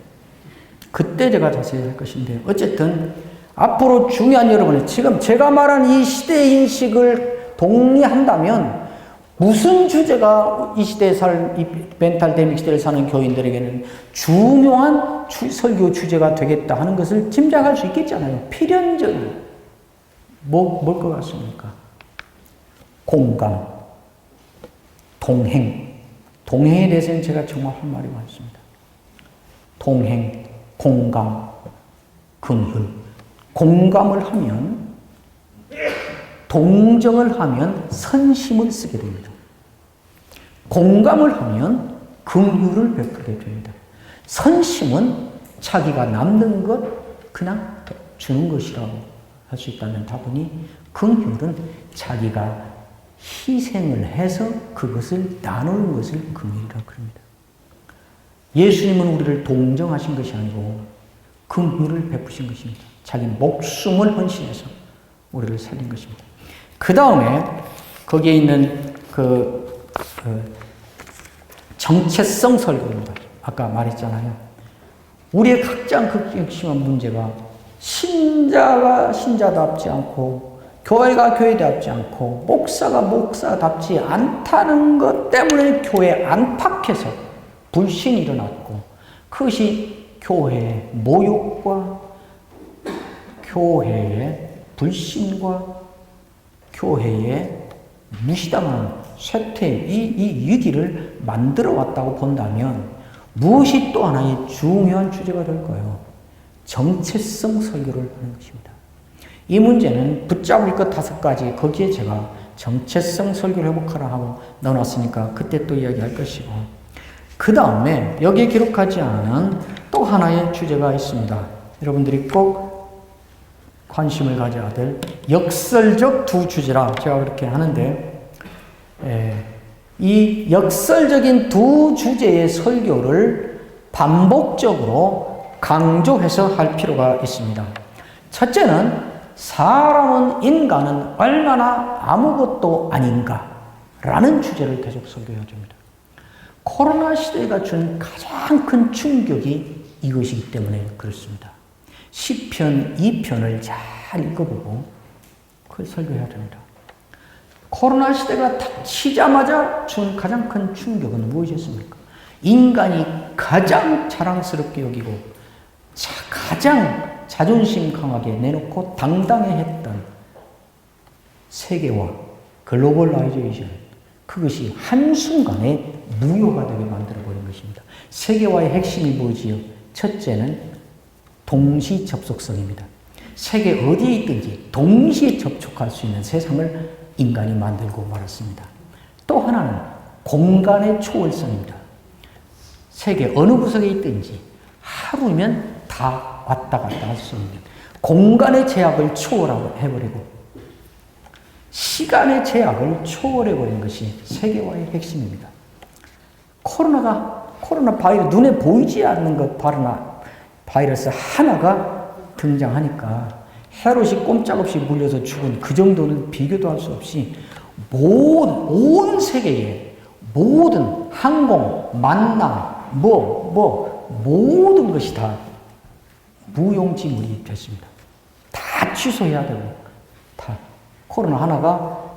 Speaker 1: 그때 제가 자세히 할 것인데 어쨌든 앞으로 중요한 여러분 지금 제가 말한 이 시대 인식을 동의한다면 무슨 주제가 이 시대에 이 멘탈 데믹 시대를 사는 교인들에게는 중요한 설교 주제가 되겠다 하는 것을 짐작할 수 있겠잖아요. 필연적인 뭘 것 같습니까? 공감, 동행. 동행에 대해서는 제가 정말 할 말이 많습니다. 동행, 공감, 긍휼. 공감을 하면 동정을 하면 선심을 쓰게 됩니다. 공감을 하면 긍휼을 베풀게 됩니다. 선심은 자기가 남는 것 그냥 주는 것이라고 할 수 있다면 다분히 긍휼은 자기가 희생을 해서 그것을 나누는 것을 긍휼이라고 합니다. 예수님은 우리를 동정하신 것이 아니고 긍휼을 베푸신 것입니다. 자기 목숨을 헌신해서 우리를 살린 것입니다. 그 다음에 거기에 있는 정체성 설교입니다. 아까 말했잖아요. 우리의 가장 극심한 문제가 신자가 신자답지 않고 교회가 교회답지 않고 목사가 목사답지 않다는 것 때문에 교회 안팎에서 불신이 일어났고 그것이 교회의 모욕과 교회의 불신과 교회의 무시당하는 쇠퇴 이 위기를 만들어 왔다고 본다면 무엇이 또 하나의 중요한 주제가 될까요? 정체성 설교를 하는 것입니다. 이 문제는 붙잡을 것 5가지 거기에 제가 정체성 설교를 회복하라 하고 넣어놨으니까 그때 또 이야기할 것이고 그 다음에 여기에 기록하지 않은 또 하나의 주제가 있습니다. 여러분들이 꼭 관심을 가져야 될 역설적 두 주제라 제가 그렇게 하는데 이 역설적인 두 주제의 설교를 반복적으로 강조해서 할 필요가 있습니다. 첫째는 사람은 인간은 얼마나 아무것도 아닌가라는 주제를 계속 설교해야 됩니다. 코로나 시대가 준 가장 큰 충격이 이것이기 때문에 그렇습니다. 시편 2편을 잘 읽어보고 그걸 설교해야 됩니다. 코로나 시대가 닥치자마자 준 가장 큰 충격은 무엇이었습니까? 인간이 가장 자랑스럽게 여기고 가장 자존심 강하게 내놓고 당당해했던 세계화, 글로벌라이제이션, 그것이 한순간에 무효가 되게 만들어버린 것입니다. 세계화의 핵심이 뭐지요? 첫째는 동시 접속성입니다. 세계 어디에 있든지 동시에 접촉할 수 있는 세상을 인간이 만들고 말았습니다. 또 하나는 공간의 초월성입니다. 세계 어느 구석에 있든지 하루면 다 왔다 갔다 할 수 있는 공간의 제약을 초월해버리고 시간의 제약을 초월해버린 것이 세계화의 핵심입니다. 코로나 바이러스, 눈에 보이지 않는 것 바이러스 하나가 등장하니까 헤롯이 꼼짝없이 물려서 죽은 그 정도는 비교도 할 수 없이 온 세계에 모든 항공, 만남, 모든 것이 다 무용지물이 됐습니다. 다 취소해야 되고, 다 코로나 하나가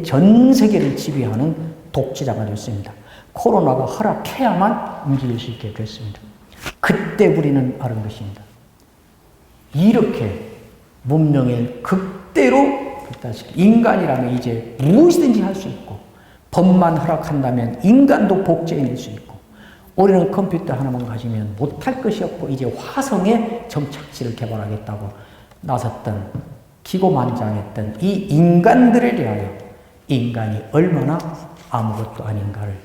Speaker 1: 전 세계를 지배하는 독재자가 됐습니다. 코로나가 허락해야만 움직일 수 있게 됐습니다. 그때 우리는 알은 것입니다. 이렇게 문명의 극대로 인간이라면 이제 무엇이든지 할 수 있고 법만 허락한다면 인간도 복제해낼 수 있고 우리는 컴퓨터 하나만 가지면 못할 것이 없고 이제 화성에 정착지를 개발하겠다고 나섰던 기고만장했던 이 인간들에 대하여 인간이 얼마나 아무것도 아닌가를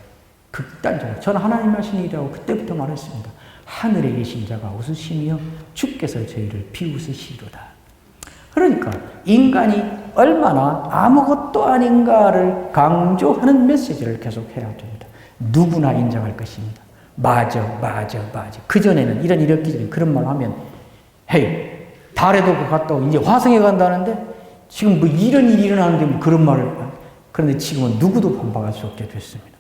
Speaker 1: 극단적으로 저는 하나님 하신 일이라고 그때부터 말했습니다. 하늘에 계신 자가 웃으시며 주께서 저희를 비웃으시리로다. 그러니까 인간이 얼마나 아무것도 아닌가를 강조하는 메시지를 계속 해야 됩니다. 누구나 인정할 것입니다. 맞아. 그전에는 이렇게 그런 말 하면 헤이 달에도 갔다 오고 이제 화성에 간다는데 지금 뭐 이런 일이 일어나는데 뭐 그런 말을 그런데 지금은 누구도 반박할 수 없게 됐습니다.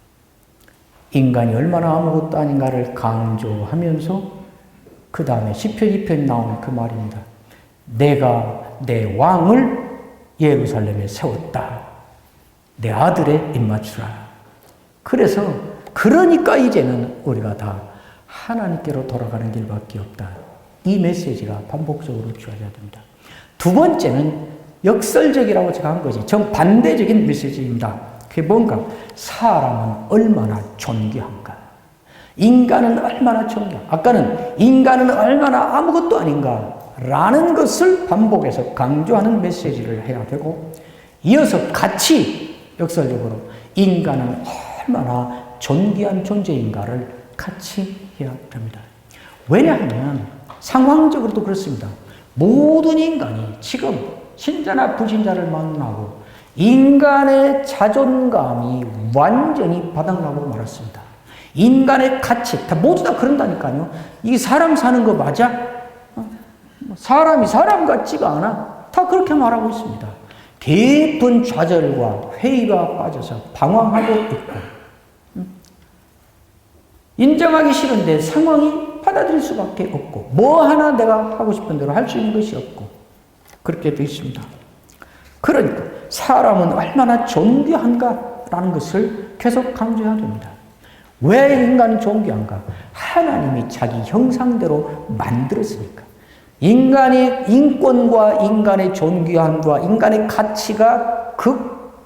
Speaker 1: 인간이 얼마나 아무것도 아닌가를 강조하면서 그 다음에 시편 2편에 나오는 그 말입니다. 내가 내 왕을 예루살렘에 세웠다. 내 아들의 입맞추라. 그러니까 이제는 우리가 다 하나님께로 돌아가는 길밖에 없다. 이 메시지가 반복적으로 주어져야 됩니다. 두 번째는 역설적이라고 제가 한 것이 정반대적인 메시지입니다. 그게 뭔가? 사람은 얼마나 존귀한가? 인간은 얼마나 존귀한가? 아까는 인간은 얼마나 아무것도 아닌가? 라는 것을 반복해서 강조하는 메시지를 해야 되고 이어서 같이 역설적으로 인간은 얼마나 존귀한 존재인가를 같이 해야 됩니다. 왜냐하면 상황적으로도 그렇습니다. 모든 인간이 지금 신자나 불신자를 만나고 인간의 자존감이 완전히 바닥나고 말았습니다. 인간의 가치, 모두 다 그런다니까요. 이 사람 사는 거 맞아? 사람이 사람 같지가 않아? 다 그렇게 말하고 있습니다. 깊은 좌절과 회의가 빠져서 방황하고 있고, 인정하기 싫은데 상황이 받아들일 수밖에 없고, 뭐 하나 내가 하고 싶은 대로 할 수 있는 것이 없고, 그렇게 되어 있습니다. 그러니까 사람은 얼마나 존귀한가라는 것을 계속 강조해야 됩니다. 왜 인간은 존귀한가? 하나님이 자기 형상대로 만들었으니까. 인간의 인권과 인간의 존귀함과 인간의 가치가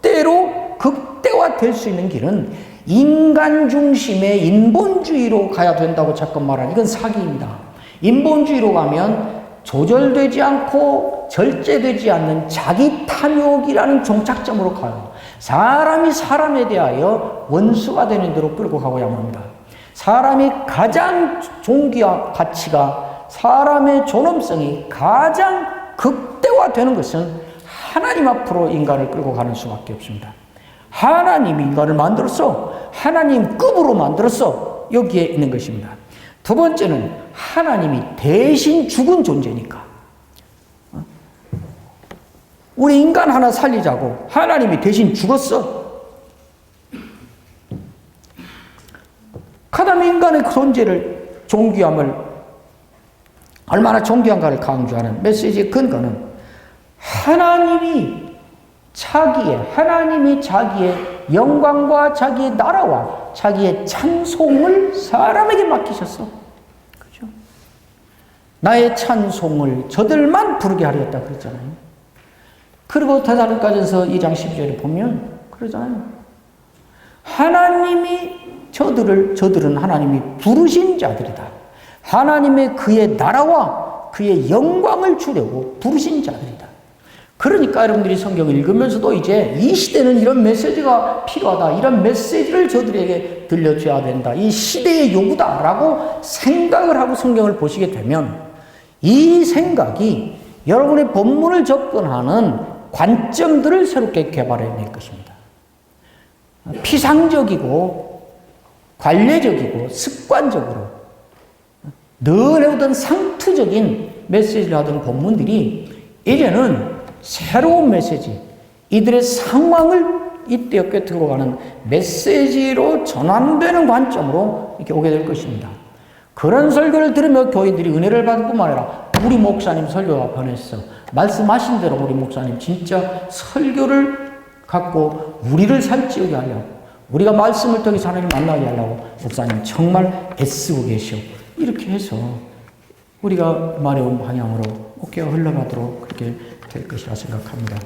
Speaker 1: 극대화될 수 있는 길은 인간 중심의 인본주의로 가야 된다고 자꾸 말하는, 이건 사기입니다. 인본주의로 가면 조절되지 않고 절제되지 않는 자기 탐욕이라는 종착점으로 가요. 사람이 사람에 대하여 원수가 되는 대로 끌고 가고야 합니다. 사람이 가장 존귀와 가치가, 사람의 존엄성이 가장 극대화되는 것은 하나님 앞으로 인간을 끌고 가는 수밖에 없습니다. 하나님이 인간을 만들었어. 하나님급으로 만들었어. 여기에 있는 것입니다. 두 번째는 하나님이 대신 죽은 존재니까. 우리 인간 하나 살리자고 하나님이 대신 죽었어. 아담 인간의 존재를, 존귀함을, 얼마나 존귀한가를 강조하는 메시지의 근거는 하나님이 자기의 영광과 자기의 나라와 자기의 찬송을 사람에게 맡기셨어. 그죠? 나의 찬송을 저들만 부르게 하려다 그랬잖아요. 그리고 데살로니가전서 2장 12절에 보면 그러잖아요. 하나님이 저들은 하나님이 부르신 자들이다. 하나님의 그의 나라와 그의 영광을 주려고 부르신 자들이다. 그러니까 여러분들이 성경을 읽으면서도 이제 이 시대는 이런 메시지가 필요하다. 이런 메시지를 저들에게 들려줘야 된다. 이 시대의 요구다라고 생각을 하고 성경을 보시게 되면 이 생각이 여러분의 본문을 접근하는 관점들을 새롭게 개발해낼 것입니다. 피상적이고 관례적이고 습관적으로 늘 해오던 상투적인 메시지를 하던 본문들이 이제는 새로운 메시지, 이들의 상황을 이때에 꿰뚫고 가는 메시지로 전환되는 관점으로 이렇게 오게 될 것입니다. 그런 설교를 들으며 교인들이 은혜를 받을 뿐만 아니라 우리 목사님 설교가 변했어. 말씀하신 대로 우리 목사님 진짜 설교를 갖고 우리를 살찌우게 하려고, 우리가 말씀을 통해서 하나님 만나게 하려고 목사님 정말 애쓰고 계시오. 이렇게 해서 우리가 말해온 방향으로 어깨가 흘러가도록 그렇게 될 것이라 생각합니다.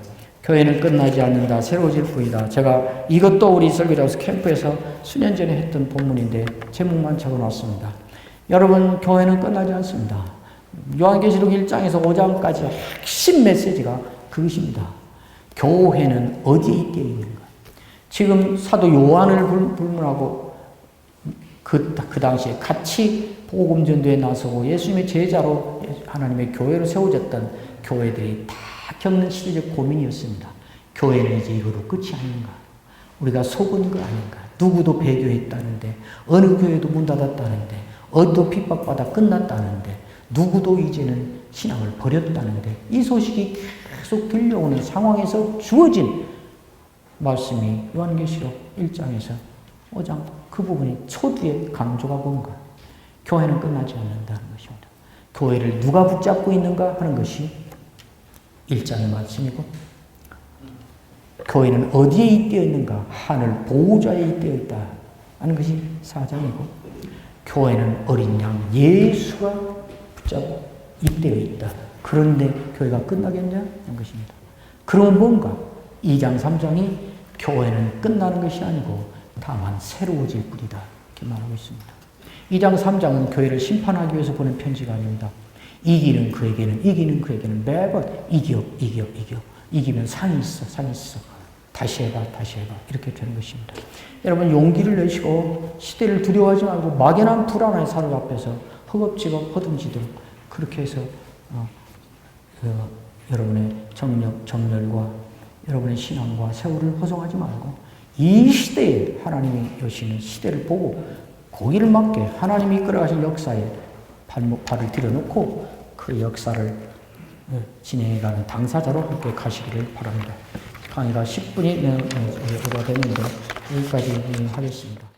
Speaker 1: 교회는 끝나지 않는다. 새로워질 뿐이다. 제가 이것도 우리 설교자우스 캠프에서 수년 전에 했던 본문인데 제목만 적어놨습니다. 여러분, 교회는 끝나지 않습니다. 요한계시록 1장에서 5장까지 핵심 메시지가 그것입니다. 교회는 어디에 있는가? 지금 사도 요한을 불문하고 그 당시에 같이 복음 전도에 나서고 예수님의 제자로 하나님의 교회로 세워졌던 교회들이 다 겪는 시대적 고민이었습니다. 교회는 이제 이거로 끝이 아닌가? 우리가 속은 거 아닌가? 누구도 배교했다는데, 어느 교회도 문 닫았다는데, 어디도 핍박받아 끝났다는데, 누구도 이제는 신앙을 버렸다는데, 이 소식이 계속 들려오는 상황에서 주어진 말씀이 요한계시록 1장에서 5장 그 부분이 초두에 강조가 뭔가? 교회는 끝나지 않는다는 것입니다. 교회를 누가 붙잡고 있는가 하는 것이 1장의 말씀이고, 교회는 어디에 잇대어 있는가? 하늘 보호자에 잇대어 있다 하는 것이 4장이고, 교회는 어린 양 예수가 붙잡고 잇대어 있다. 그런데 교회가 끝나겠냐? 하는 것입니다. 그러면 뭔가? 2장 3장이 교회는 끝나는 것이 아니고 다만 새로워질 뿐이다. 이렇게 말하고 있습니다. 2장 3장은 교회를 심판하기 위해서 보낸 편지가 아닙니다. 이기는 그에게는 매번 이기면 상이 있어. 다시 해봐, 다시 해봐. 이렇게 되는 것입니다. 여러분, 용기를 내시고 시대를 두려워하지 말고 막연한 불안의 사람 앞에서 허겁지겁 허둥지둥 그렇게 해서 여러분의 정열과 여러분의 신앙과 세월을 허송하지 말고 이 시대에 하나님이 여시는 시대를 보고 거기를 맞게 하나님이 이끌어가신 역사에 발을 들여놓고 그 역사를 진행해가는 당사자로 함께 가시기를 바랍니다. 강의가 10분이 오가 됐는데 여기까지 하겠습니다.